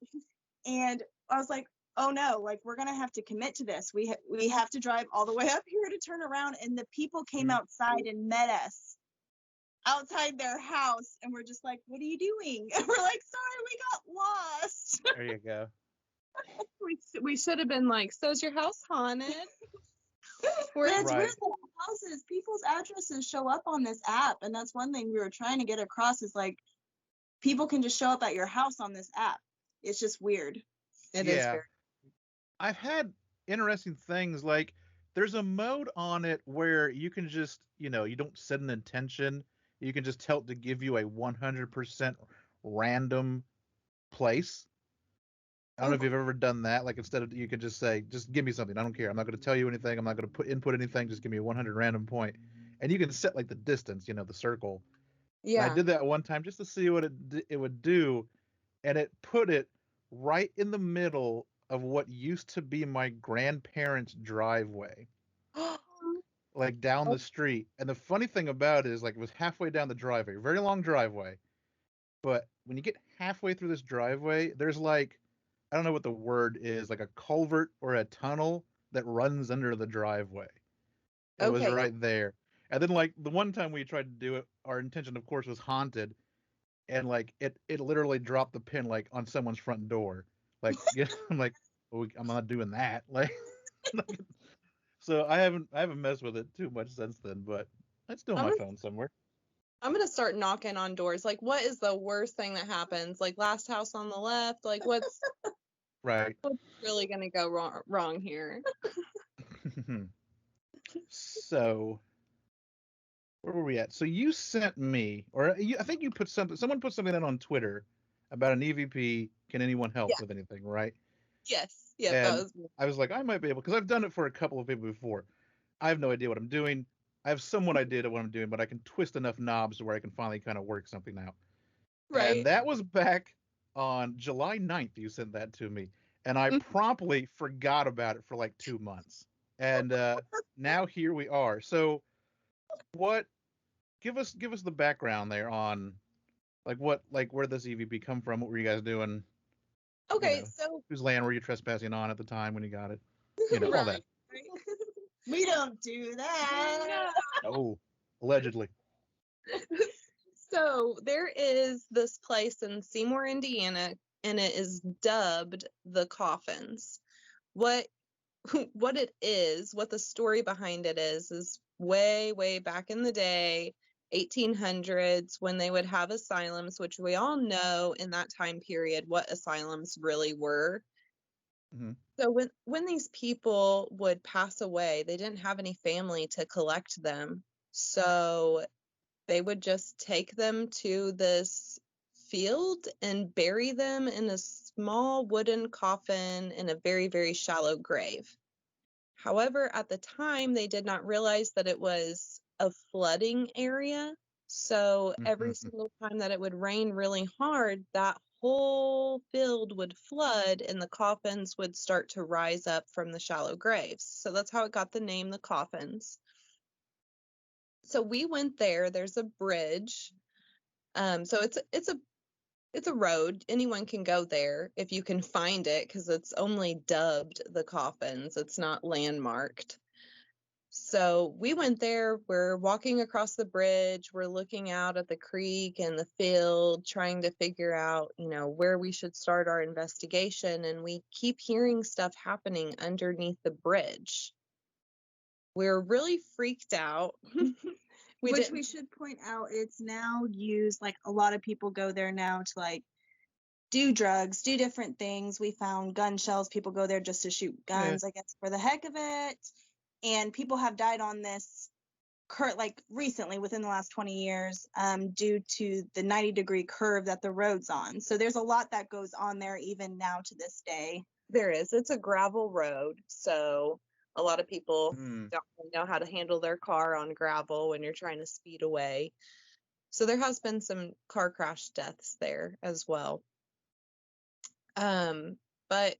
And I was like, oh no, like we're going to have to commit to this. We have to drive all the way up here to turn around. And the people came outside and met us outside their house. And we're just like, what are you doing? And we're like, sorry, we got lost. There you go. We should have been like, so is your house haunted? It's weird that houses, people's addresses show up on this app. And that's one thing we were trying to get across is like, people can just show up at your house on this app. It's just weird. It is weird. I've had interesting things like there's a mode on it where you can just, you don't set an intention. You can just tell it to give you a 100% random place. I don't know if you've ever done that. Like instead of, you can just say, just give me something. I don't care. I'm not going to tell you anything. I'm not going to input anything. Just give me a 100 random point. And you can set like the distance, the circle. Yeah. And I did that one time just to see what it would do. And it put it right in the middle of what used to be my grandparents' driveway. Like down the street. And the funny thing about it is like it was halfway down the driveway, very long driveway. But when you get halfway through this driveway, there's like, I don't know what the word is, like a culvert or a tunnel that runs under the driveway. It was right there. And then like the one time we tried to do it, our intention of course was haunted. And like it literally dropped the pin like on someone's front door. Like I'm like, I'm not doing that. Like so I haven't messed with it too much since then, but it's still on my phone somewhere. I'm gonna start knocking on doors. Like, what is the worst thing that happens? Like last house on the left. Like what's right? What's really gonna go wrong here? So where were we at? So you sent me, or I think you put someone put something in on Twitter about an EVP. Can anyone help with anything, right? Yes. Yeah, and that was me. I was like, I might be able, because I've done it for a couple of people before. I have no idea what I'm doing. I have somewhat idea of what I'm doing, but I can twist enough knobs where I can finally kind of work something out. Right. And that was back on July 9th. You sent that to me. And I promptly forgot about it for like 2 months. And now here we are. So give us the background there on where does EVP come from? What were you guys doing? Okay, so whose land were you trespassing on at the time when you got it? right. All that. We don't do that. No. Oh, allegedly. So there is this place in Seymour, Indiana, and it is dubbed the Coffins. What it is, what the story behind it is way, way back in the day, 1800s, when they would have asylums, which we all know in that time period what asylums really were. Mm-hmm. So when these people would pass away, they didn't have any family to collect them. So they would just take them to this field and bury them in a small wooden coffin in a very, very shallow grave. However, at the time, they did not realize that it was a flooding area. So every single time that it would rain really hard, that whole field would flood and the coffins would start to rise up from the shallow graves. So that's how it got the name, the Coffins. So we went there. There's a bridge. So it's a road. Anyone can go there if you can find it, because it's only dubbed the Coffins. It's not landmarked. So we went there. We're walking across the bridge. We're looking out at the creek and the field, trying to figure out, where we should start our investigation. And we keep hearing stuff happening underneath the bridge. We're really freaked out. Which we should point out, it's now used, like a lot of people go there now to like do drugs, do different things. We found gun shells. People go there just to shoot guns, I guess, for the heck of it. And people have died on this recently within the last 20 years due to the 90-degree curve that the road's on. So there's a lot that goes on there even now to this day. There is. It's a gravel road. So A lot of people Hmm. don't really know how to handle their car on gravel when you're trying to speed away. So there has been some car crash deaths there as well. But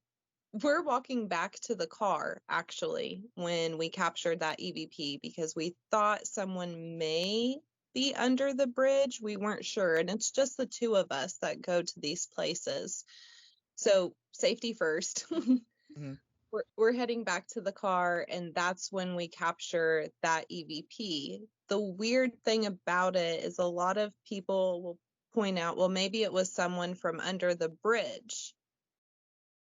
we're walking back to the car actually when we captured that EVP because we thought someone may be under the bridge. We weren't sure. And it's just the two of us that go to these places. So safety first. Mhm. We're heading back to the car, and that's when we capture that EVP. The weird thing about it is a lot of people will point out, well, maybe it was someone from under the bridge.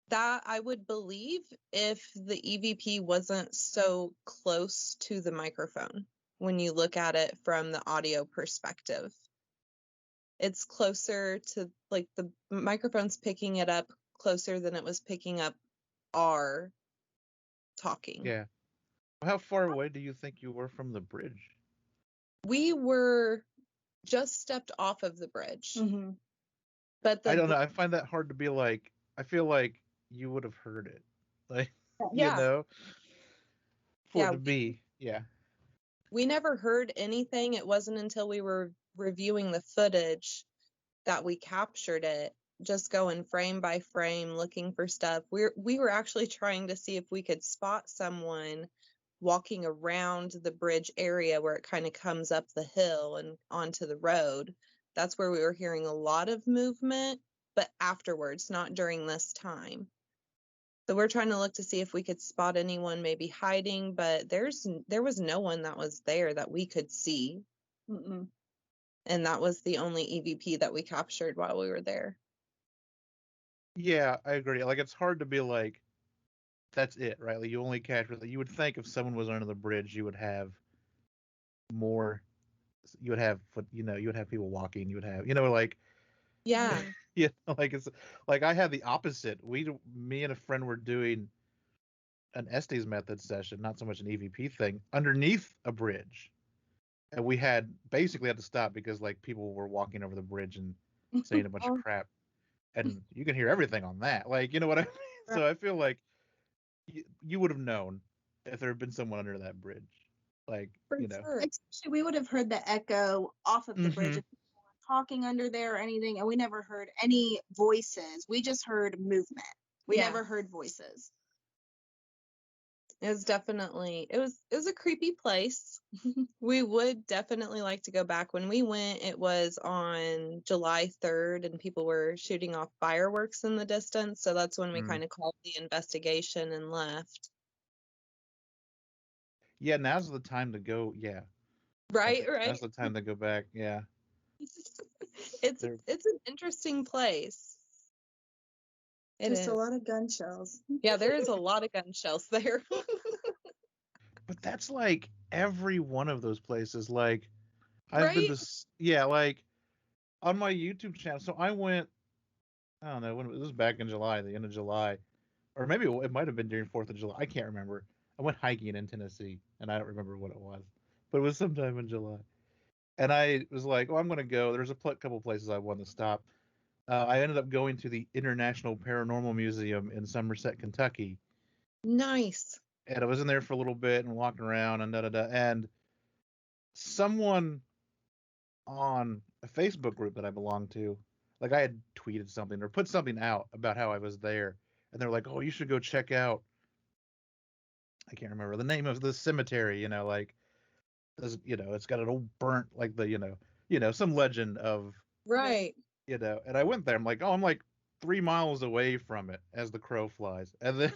That I would believe if the EVP wasn't so close to the microphone when you look at it from the audio perspective. It's closer to, like, the microphone's picking it up closer than it was picking up our talking. Yeah. How far away do you think you were from the bridge? We were just stepped off of the bridge. Mm-hmm. But I don't know. I find that hard to be like, I feel like you would have heard it. Like, you know, for Yeah, it to be, yeah. we never heard anything. It wasn't until we were reviewing the footage that we captured it, just going frame by frame, looking for stuff. We were actually trying to see if we could spot someone walking around the bridge area where it kind of comes up the hill and onto the road. That's where we were hearing a lot of movement, but afterwards, not during this time. So we're trying to look to see if we could spot anyone maybe hiding, but there was no one that was there that we could see. Mm-mm. And that was the only EVP that we captured while we were there. Yeah, I agree. Like, it's hard to be like, that's it, right? Like, you only capture, like, you would think if someone was under the bridge, you would have more, you would have, you know, you would have people walking, you would have, you know, like, Yeah. yeah, like, it's like I had the opposite. Me and a friend were doing an Estes method session, not so much an EVP thing, underneath a bridge. And we basically had to stop because like people were walking over the bridge and saying a bunch of crap. And you can hear everything on that. Like, you know what I mean? So I feel like you would have known if there had been someone under that bridge. Like, For you know. sure. Especially, we would have heard the echo off of the bridge Mhm. if people were talking under there or anything, and we never heard any voices. We just heard movement. We Yeah. never heard voices. It was definitely it was a creepy place. We would definitely like to go back. When we went, it was on July 3rd and people were shooting off fireworks in the distance, so that's when we kind of called the investigation and left. Yeah, now's the time to go. Yeah. Right. Now's the time to go back. Yeah. It's an interesting place. It Just is. a lot of gun shells. Yeah, there is a lot of gun shells there. But that's like every one of those places. Like, I've been Right? to, yeah, like on my YouTube channel. So I went, I don't know, when it was back in July, the end of July, or maybe it might have been during 4th of July. I can't remember. I went hiking in Tennessee, and I don't remember what it was, but it was sometime in July. And I was like, oh, I'm going to go. There's a couple places I wanted to stop. I ended up going to the International Paranormal Museum in Somerset, Kentucky. Nice. And I was in there for a little bit and walking around and da-da-da. And someone on a Facebook group that I belong to, like I had tweeted something or put something out about how I was there. And they're like, oh, you should go check out, I can't remember the name of the cemetery, you know, like, you know, it's got an old burnt, like some legend of, Right. you know, and I went there. I'm like, oh, I'm like 3 miles away from it as the crow flies. And then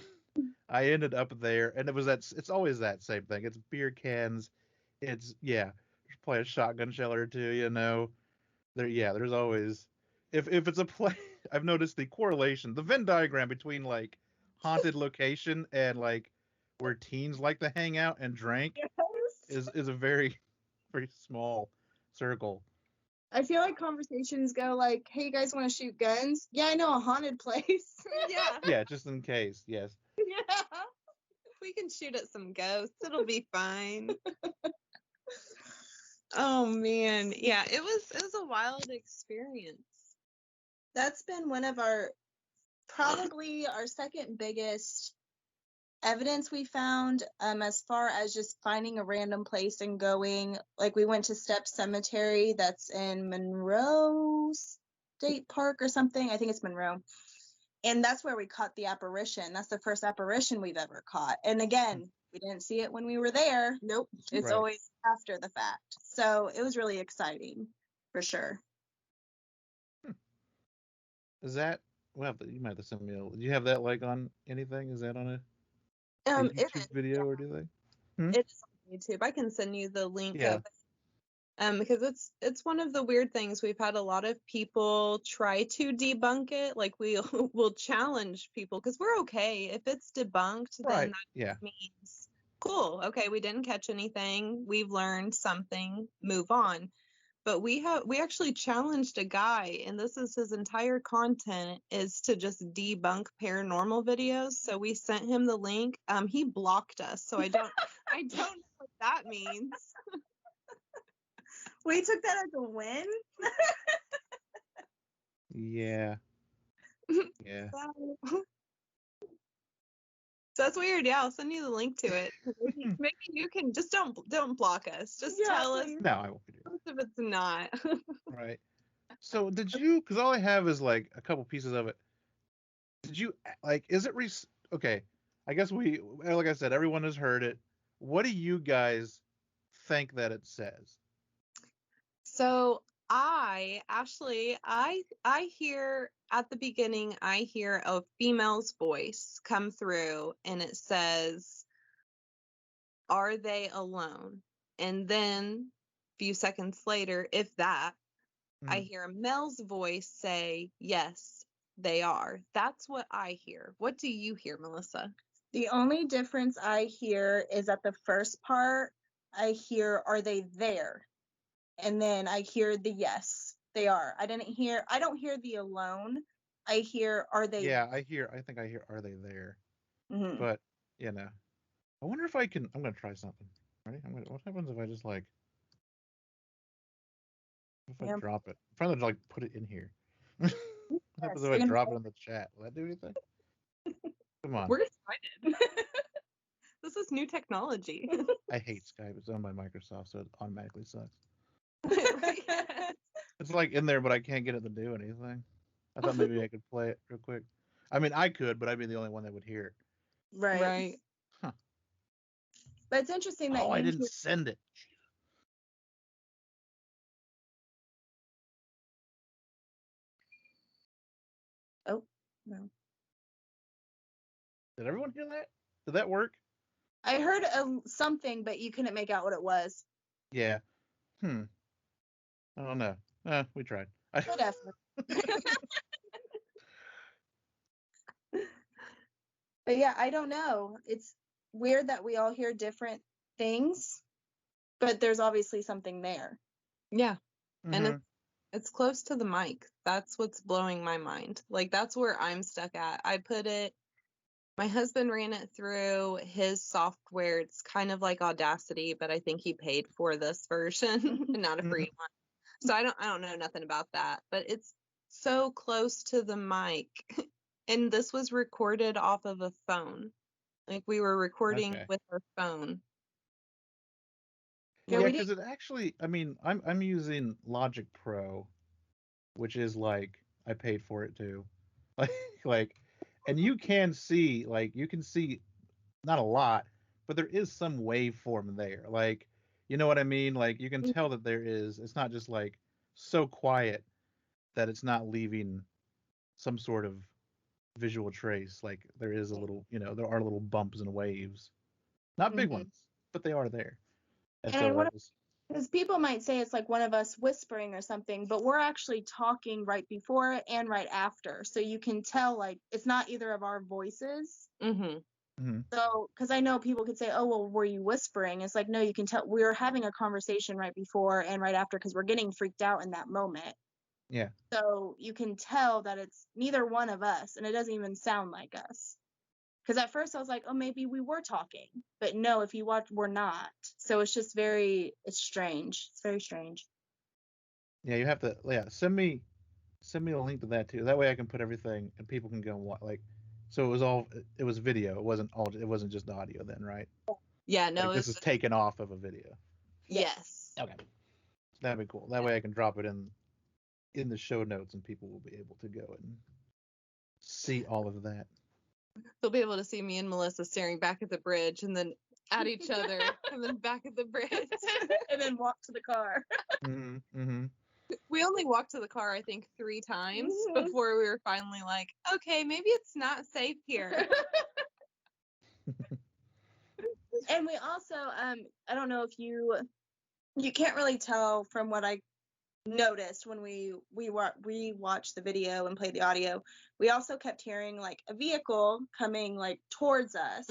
I ended up there, and it's always that same thing. It's beer cans. It's, yeah, there's probably a shotgun shell or two, you know. There's always, if it's a place, I've noticed the correlation, the Venn diagram between like haunted location and like where teens like to hang out and drink is a very, very small circle. I feel like conversations go like, hey, you guys want to shoot guns? Yeah, I know a haunted place. Yeah. Yeah, just in case, yes. Yeah. We can shoot at some ghosts. It'll be fine. Oh man. Yeah, it was a wild experience. That's been one of probably our second biggest evidence we found, as far as just finding a random place and going, like we went to Step Cemetery that's in Monroe State Park or something. I think it's Monroe. And that's where we caught the apparition. That's the first apparition we've ever caught. And again, we didn't see it when we were there. Nope. It's Right. always after the fact. So it was really exciting, for sure. Is that? Well, you might have to send me. Do you have that like on anything? Is that on a It YouTube is, video or anything? it's on YouTube. I can send you the link Yeah. of it. Because it's one of the weird things. We've had a lot of people try to debunk it. Like we'll challenge people because we're okay. If it's debunked, then Right. that Yeah. means cool. Okay, we didn't catch anything. We've learned something. Move on. But we actually challenged a guy, and this is his entire content is to just debunk paranormal videos. So we sent him the link. He blocked us, so I don't know what that means. We took that as a win. Yeah. Yeah. So that's weird. Yeah, I'll send you the link to it. Maybe you can just don't block us. Just tell us No, I won't do it. if it's not. Right. So did you? Because all I have is like a couple pieces of it. Did you like? Is it okay? I guess like I said, everyone has heard it. What do you guys think that it says? So I hear at the beginning, I hear a female's voice come through and it says, "Are they alone?" And then a few seconds later, if that, I hear a male's voice say, "Yes, they are." That's what I hear. What do you hear, Melissa? The only difference I hear is at the first part, I hear, "Are they there?" And then I hear the "Yes, they are." I don't hear the "alone." I hear, "Are they?" Yeah, I think I hear, "Are they there?" Mhm. But I wonder if I can. I'm gonna try something. Ready? What happens if I just like? If I drop it, I'm trying to like put it in here. What happens if I drop it in the chat? Will that do anything? Come on. We're excited. This is new technology. I hate Skype. It's owned by Microsoft, so it automatically sucks. Right. It's like in there, but I can't get it to do anything. I thought maybe I could play it real quick. I mean, I could, but I'd be the only one that would hear it. Right. Huh. But it's interesting that I didn't send it. Oh, no. Did everyone hear that? Did that work? I heard something, but you couldn't make out what it was. Yeah. I don't know. We tried. Good effort. But yeah, I don't know. It's weird that we all hear different things, but there's obviously something there. Yeah. And it's close to the mic. That's what's blowing my mind. Like that's where I'm stuck at. My husband ran it through his software. It's kind of like Audacity, but I think he paid for this version and not a free one. So I don't know nothing about that, but it's so close to the mic. And this was recorded off of a phone. Like we were recording with our phone. Yeah, because it actually, I mean, I'm using Logic Pro, which is like I paid for it too. Like and you can see not a lot, but there is some waveform there. Like, you know what I mean? Like you can tell that it's not just like so quiet that it's not leaving some sort of visual trace. Like there is a little, there are little bumps and waves. Not big ones, but they are there. And so because people might say it's like one of us whispering or something, but we're actually talking right before and right after. So you can tell, like, it's not either of our voices. So, because I know people could say, "Oh, well, were you whispering?" It's like, no, you can tell we're having a conversation right before and right after because we're getting freaked out in that moment. Yeah. So you can tell that it's neither one of us, and it doesn't even sound like us. Because at first I was like, oh, maybe we were talking. But no, if you watch, we're not. So it's just it's strange. It's very strange. Yeah, you have to, send me a link to that too. That way I can put everything and people can go and watch. Like, So it was video. It wasn't just audio then, right? Yeah, no, Like, this is taken off of a video. yes. Okay. That'd be cool. That way I can drop it in the show notes and people will be able to go and see all of that. They'll be able to see me and Melissa staring back at the bridge and then at each other and then back at the bridge. And then walk to the car. Mm-hmm. We only walked to the car, I think, 3 times Mhm. before we were finally like, okay, maybe it's not safe here. And we also, I don't know if you can't really tell from what I noticed when we watched the video and played the audio. We also kept hearing like a vehicle coming like towards us,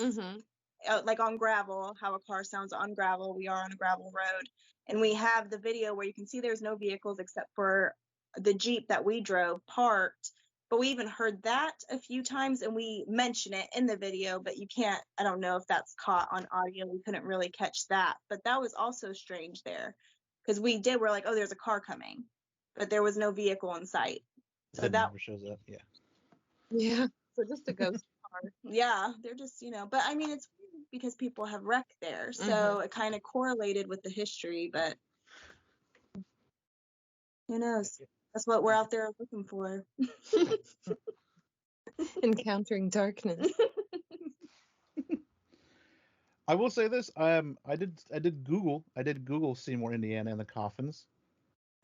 like on gravel. How a car sounds on gravel. We are on a gravel road, and we have the video where you can see there's no vehicles except for the Jeep that we drove parked. But we even heard that a few times, and we mention it in the video, but you can't, I don't know if that's caught on audio. We couldn't really catch that. But that was also strange there. Because we're like, oh, there's a car coming. But there was no vehicle in sight. So That that never shows up, yeah. Yeah. So just a ghost car. yeah, they're just, but I mean, it's weird because people have wrecked there. So it kind of correlated with the history, but who knows? That's what we're out there looking for. Encountering darkness. I will say this. I did Google Seymour, Indiana, and the coffins.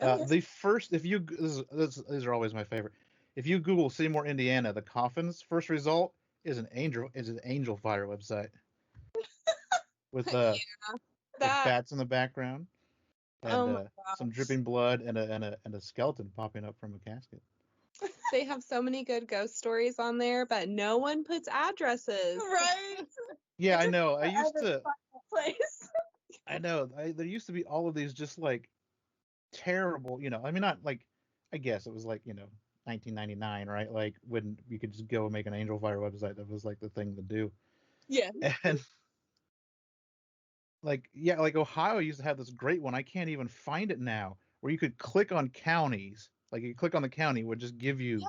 Yes. The first, if you these are always my favorite. If you Google Seymour, Indiana, the coffins, first result is an angel fire website with with bats in the background and some dripping blood and a skeleton popping up from a casket. They have so many good ghost stories on there, but no one puts addresses. Right. Yeah, I know. I used to. Place. I know. There used to be all of these just like terrible, I mean, not like, I guess it was like, 1999, right? Like when you could just go and make an angel fire website. That was like the thing to do. Yeah. And like, yeah, like Ohio used to have this great one. I can't even find it now, where you could click on counties. Like you click on the county, it would just give you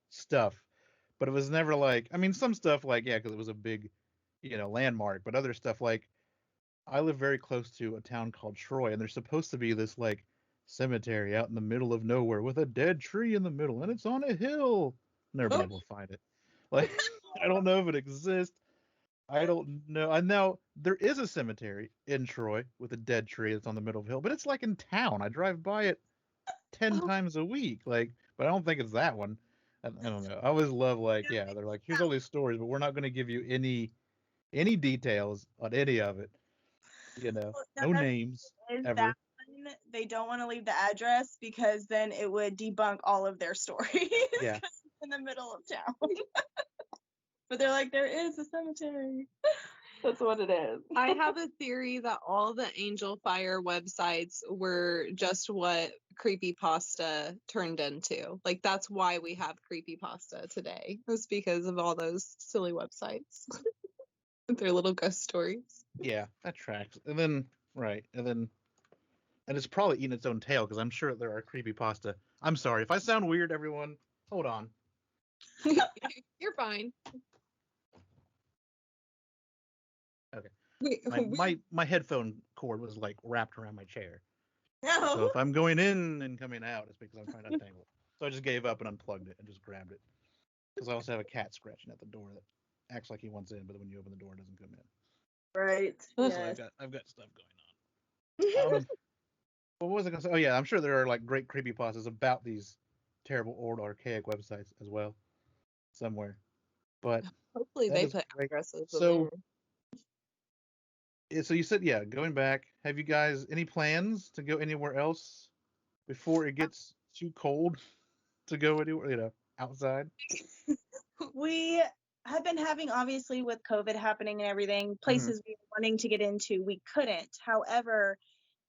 stuff. But it was never like, I mean, some stuff like, yeah, because it was a big, landmark. But other stuff like, I live very close to a town called Troy, and there's supposed to be this like cemetery out in the middle of nowhere with a dead tree in the middle, and it's on a hill. Never been able to find it. Like, I don't know if it exists. I don't know. I know there is a cemetery in Troy with a dead tree that's on the middle of a hill, but it's like in town. I drive by it 10 times a week. Like, but I don't think it's that one. I don't know. I always love like, yeah, they're like, here's all these stories, but we're not going to give you any details on any of it. No names ever. That one, they don't want to leave the address because then it would debunk all of their stories. Yeah. In the middle of town. But they're like, there is a cemetery. That's what it is. I have a theory that all the angel fire websites were just what creepypasta turned into. Like, that's why we have creepypasta today. It's because of all those silly websites. With their little ghost stories. Yeah, that tracks. And then, right. And it's probably eating its own tail because I'm sure there are creepypasta. I'm sorry. If I sound weird, everyone, hold on. You're fine. Okay. My headphone cord was like wrapped around my chair. No. So if I'm going in and coming out, it's because I'm trying to untangle it. So I just gave up and unplugged it and just grabbed it. Because I also have a cat scratching at the door that acts like he wants in, but when you open the door, it doesn't come in. Right. So Yes. I've got stuff going on. What was I gonna say? Oh yeah, I'm sure there are like great creepypastas about these terrible old archaic websites as well, somewhere. But hopefully they put great. addresses. So you said, yeah, going back. Have you guys any plans to go anywhere else before it gets too cold to go anywhere, outside? We have been having, obviously, with COVID happening and everything, places we were wanting to get into, we couldn't. However,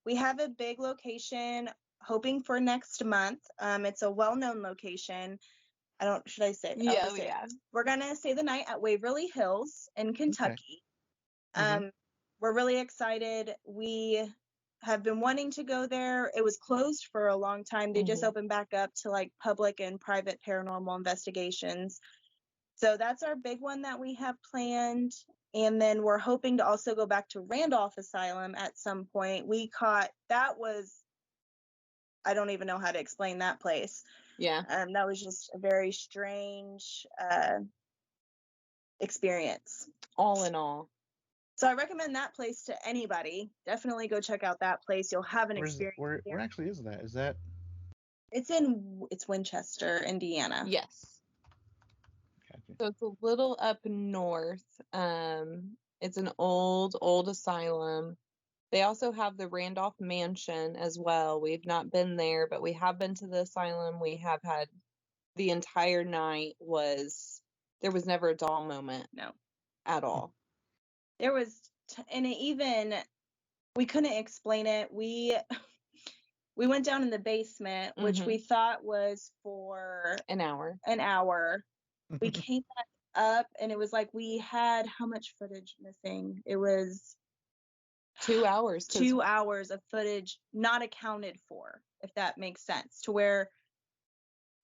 we have a big location hoping for next month. It's a well-known location. Should I say? Yeah. We're going to stay the night at Waverly Hills in Kentucky. Okay. We're really excited. We have been wanting to go there. It was closed for a long time. They just opened back up to like public and private paranormal investigations. So that's our big one that we have planned. And then we're hoping to also go back to Randolph Asylum at some point. I don't even know how to explain that place. Yeah. That was just a very strange experience. All in all. So I recommend that place to anybody. Definitely go check out that place. You'll have an experience. Where actually is that? Is that? It's Winchester, Indiana. Yes. Gotcha. So it's a little up north. It's an old asylum. They also have the Randolph Mansion as well. We've not been there, but we have been to the asylum. We have had the entire night there was never a dull moment. No. At all. There was, and it even, we couldn't explain it. We went down in the basement, which we thought was for an hour. We came back up, and it was like we had how much footage missing? It was 2 hours. 2 hours of footage not accounted for, if that makes sense. To where,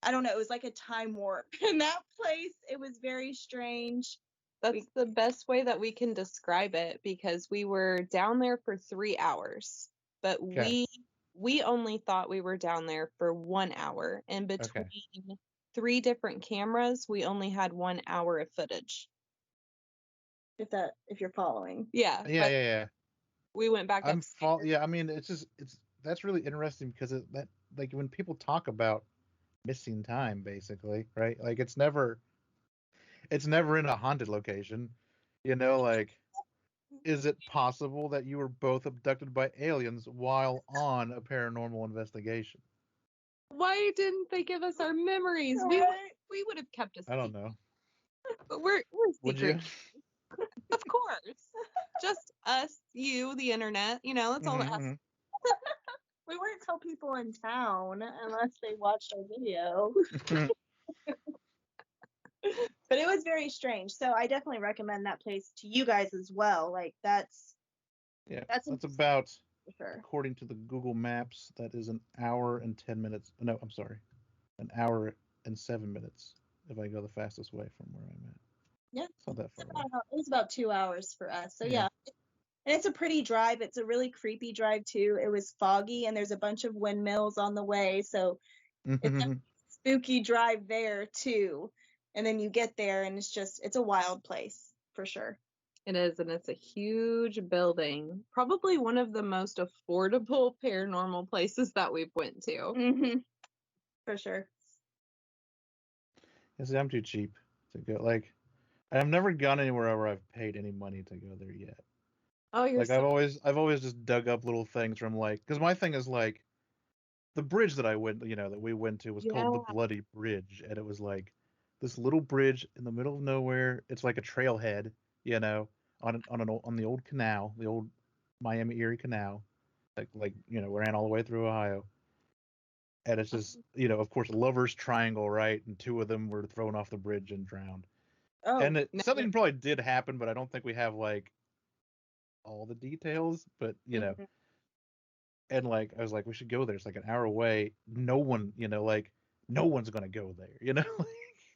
I don't know, it was like a time warp in that place. It was very strange. That's the best way that we can describe it, because we were down there for 3 hours, but Okay. we only thought we were down there for 1 hour. And between 3 different cameras, we only had 1 hour of footage. If you're following. Yeah. Yeah. We went back up. Yeah, I mean, that's really interesting because like when people talk about missing time, basically, right? Like it's never in a haunted location, like, is it possible that you were both abducted by aliens while on a paranormal investigation? Why didn't they give us our memories? Right. We would have kept us. I don't know. But we're Would secret. you? Of course. Just us, you, the internet, that's all that has. We wouldn't tell people in town unless they watched our video. But it was very strange. So I definitely recommend that place to you guys as well. Like that's about, sure. According to the Google Maps, that is an hour and 10 minutes. No, I'm sorry. An hour and 7 minutes if I go the fastest way from where I'm at. Yeah. It's not that far away. It was about 2 hours for us. So yeah. And it's a pretty drive. It's a really creepy drive too. It was foggy and there's a bunch of windmills on the way. So it's a spooky drive there too. And then you get there and it's a wild place for sure. It is, and it's a huge building. Probably one of the most affordable paranormal places that we've went to. Mm-hmm. For sure. Yeah, see, I'm too cheap to go. Like, I've never gone anywhere where I've paid any money to go there yet. Oh, you're like I've always just dug up little things from, like, because my thing is like the bridge that we went to was called the Bloody Bridge, and it was like this little bridge in the middle of nowhere. It's like a trailhead, on the old canal, the old Miami Erie Canal, like ran all the way through Ohio. And it's just, of course, a lover's triangle, right? And 2 of them were thrown off the bridge and drowned. Oh, and something probably did happen, but I don't think we have like all the details. But and like I was like, we should go there. It's like an hour away. No one, no one's gonna go there.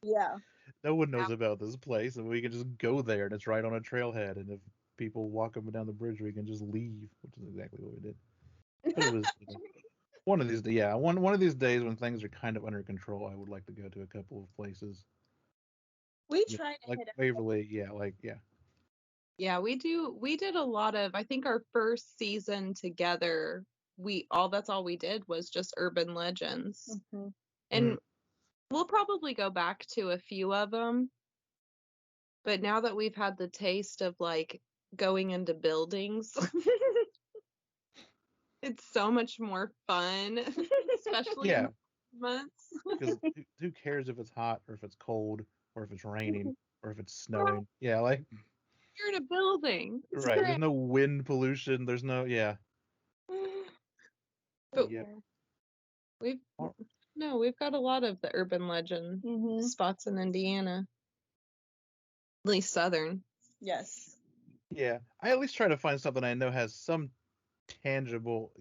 Yeah. No one knows about this place, and we can just go there, and it's right on a trailhead. And if people walk up and down the bridge, we can just leave, which is exactly what we did. But it was one of these, one of these days when things are kind of under control, I would like to go to a couple of places. We tried to like hit Waverly, Yeah, we did a lot of, I think our first season together, that's all we did was just urban legends. Mm-hmm. And we'll probably go back to a few of them. But now that we've had the taste of like going into buildings, it's so much more fun, especially in months. Because who cares if it's hot or if it's cold or if it's raining or if it's snowing? Yeah, like you're in a building. It's right. great. There's no wind pollution. There's no But we've got a lot of the urban legend spots in Indiana. At least southern. Yes. Yeah. I at least try to find something I know has some tangible,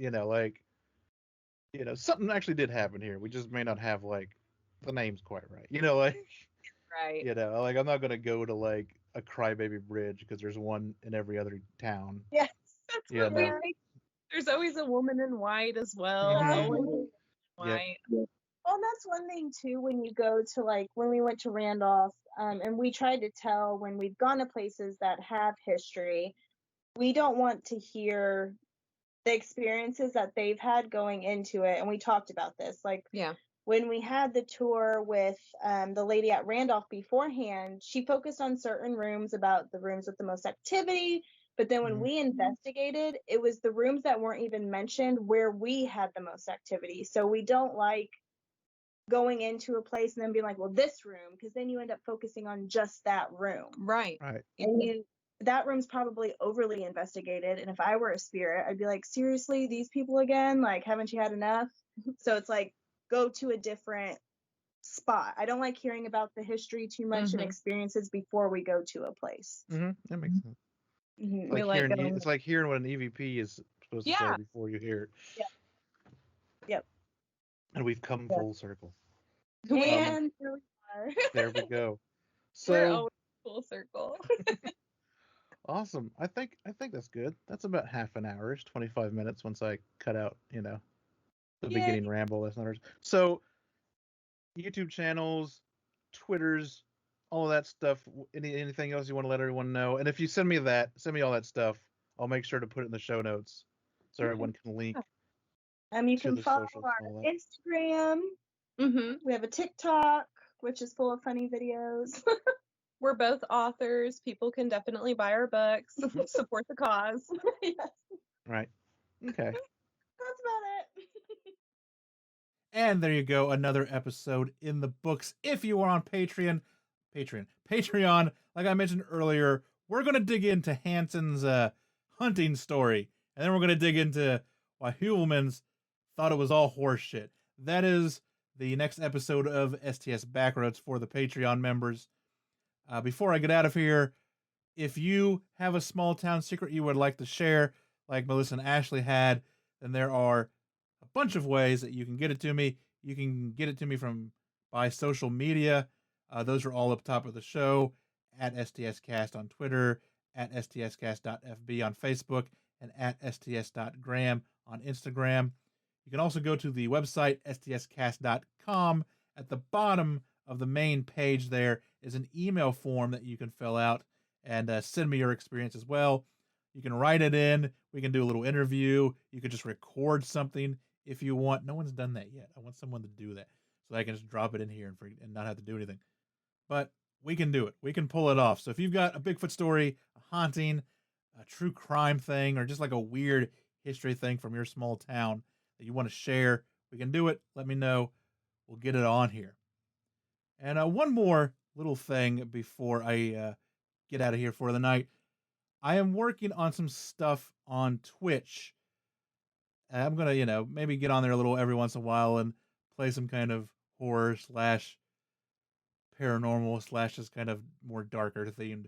something actually did happen here. We just may not have like the names quite right. Right. You know, like I'm not gonna go to like a Crybaby Bridge because there's one in every other town. Yes. That's Yeah, what we no. think. There's always a woman in white as well. Mhm. Always a woman in Yep. white. Well, that's one thing too. When you go to like when we went to Randolph, and we tried to tell when we've gone to places that have history, we don't want to hear the experiences that they've had going into it. And we talked about this, like Yeah. when we had the tour with the lady at Randolph beforehand, she focused on certain rooms, about the rooms with the most activity. But then when Mhm. we investigated, it was the rooms that weren't even mentioned where we had the most activity. So we don't like going into a place and then being like, well, this room, because then you end up focusing on just that room. Right. Right. And that room's probably overly investigated. And if I were a spirit, I'd be like, seriously, these people again? Like, haven't you had enough? So it's like, go to a different spot. I don't like hearing about the history too much and Mhm. experiences before we go to a place. That makes sense. Mhm. We like Hearing, going. it's like hearing what an EVP is supposed to say Yeah. before you hear it. Yep. And we've come Yeah. full circle. And here we are. There we go. We're So always full circle. awesome. I think that's good. That's about half an hour, 25 minutes once I cut out, the Yay. beginning ramble listeners. So YouTube channels, Twitters, all of that stuff. Anything else you want to let everyone know? And if you send me all that stuff, I'll make sure to put it in the show notes so everyone can link You to can the follow socials our and all that. Instagram. We have a TikTok, which is full of funny videos. We're both authors. People can definitely buy our books. Support the cause. Yes, Right. Okay. that's about it. And there you go, another episode in the books. If you are on Patreon, like I mentioned earlier, we're going to dig into Hanson's hunting story. And then we're going to dig into why Heuvelmans thought it was all horseshit. That is the next episode of STS Backroads for the Patreon members. Before I get out of here, if you have a small town secret you would like to share, like Melissa and Ashley had, then there are a bunch of ways that you can get it to me. You can get it to me by social media. Those are all up top of the show, at STScast on Twitter, at stscast.fb on Facebook, and at sts.gram on Instagram. You can also go to the website, stscast.com. At the bottom of the main page there is an email form that you can fill out and send me your experience as well. You can write it in. We can do a little interview. You could just record something if you want. No one's done that yet. I want someone to do that so I can just drop it in here and not have to do anything. But we can do it. We can pull it off. So if you've got a Bigfoot story, a haunting, a true crime thing, or just like a weird history thing from your small town that you want to share, we can do it. Let me know. We'll get it on here. And one more little thing before I get out of here for the night. I am working on some stuff on Twitch. I'm going to, maybe get on there a little every once in a while and play some kind of horror / paranormal / just kind of more darker themed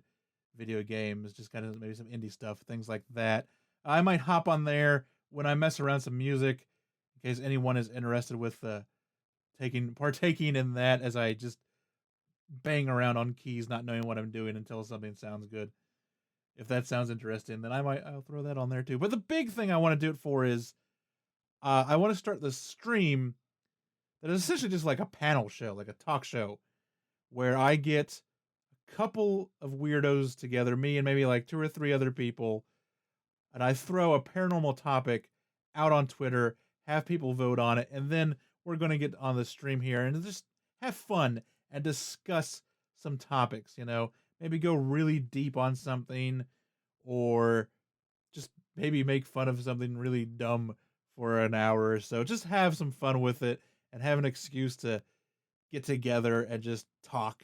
video games, just kind of maybe some indie stuff, things like that. I might hop on there when I mess around some music, in case anyone is interested with partaking in that as I just bang around on keys, not knowing what I'm doing until something sounds good. If that sounds interesting, then I'll throw that on there too. But the big thing I want to do it for is I want to start the stream that is essentially just like a panel show, like a talk show, where I get a couple of weirdos together, me and maybe like 2 or 3 other people, and I throw a paranormal topic out on Twitter, have people vote on it, and then we're going to get on the stream here and just have fun and discuss some topics, maybe go really deep on something, or just maybe make fun of something really dumb for an hour or so. Just have some fun with it and have an excuse to get together and just talk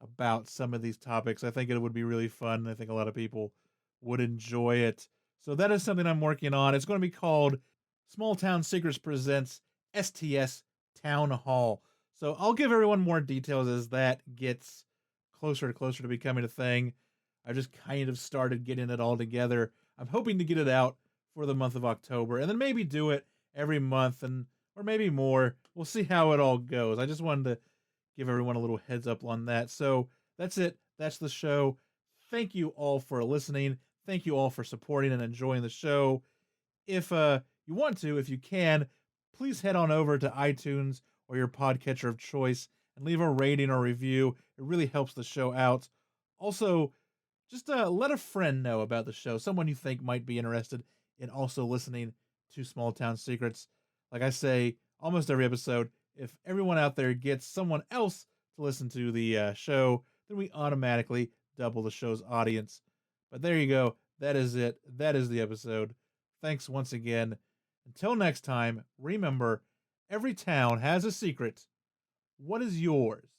about some of these topics. I think it would be really fun. I think a lot of people would enjoy it. So that is something I'm working on. It's going to be called Small Town Secrets Presents STS Town Hall. So I'll give everyone more details as that gets closer to becoming a thing. I just kind of started getting it all together. I'm hoping to get it out for the month of October and then maybe do it every month or maybe more. We'll see how it all goes. I just wanted to give everyone a little heads up on that. So that's it. That's the show. Thank you all for listening. Thank you all for supporting and enjoying the show. If you want to, if you can, please head on over to iTunes or your podcatcher of choice and leave a rating or review. It really helps the show out. Also, just let a friend know about the show, someone you think might be interested in also listening to Small Town Secrets. Like I say, almost every episode, if everyone out there gets someone else to listen to the show, then we automatically double the show's audience. But there you go. That is it. That is the episode. Thanks once again. Until next time, remember, every town has a secret. What is yours?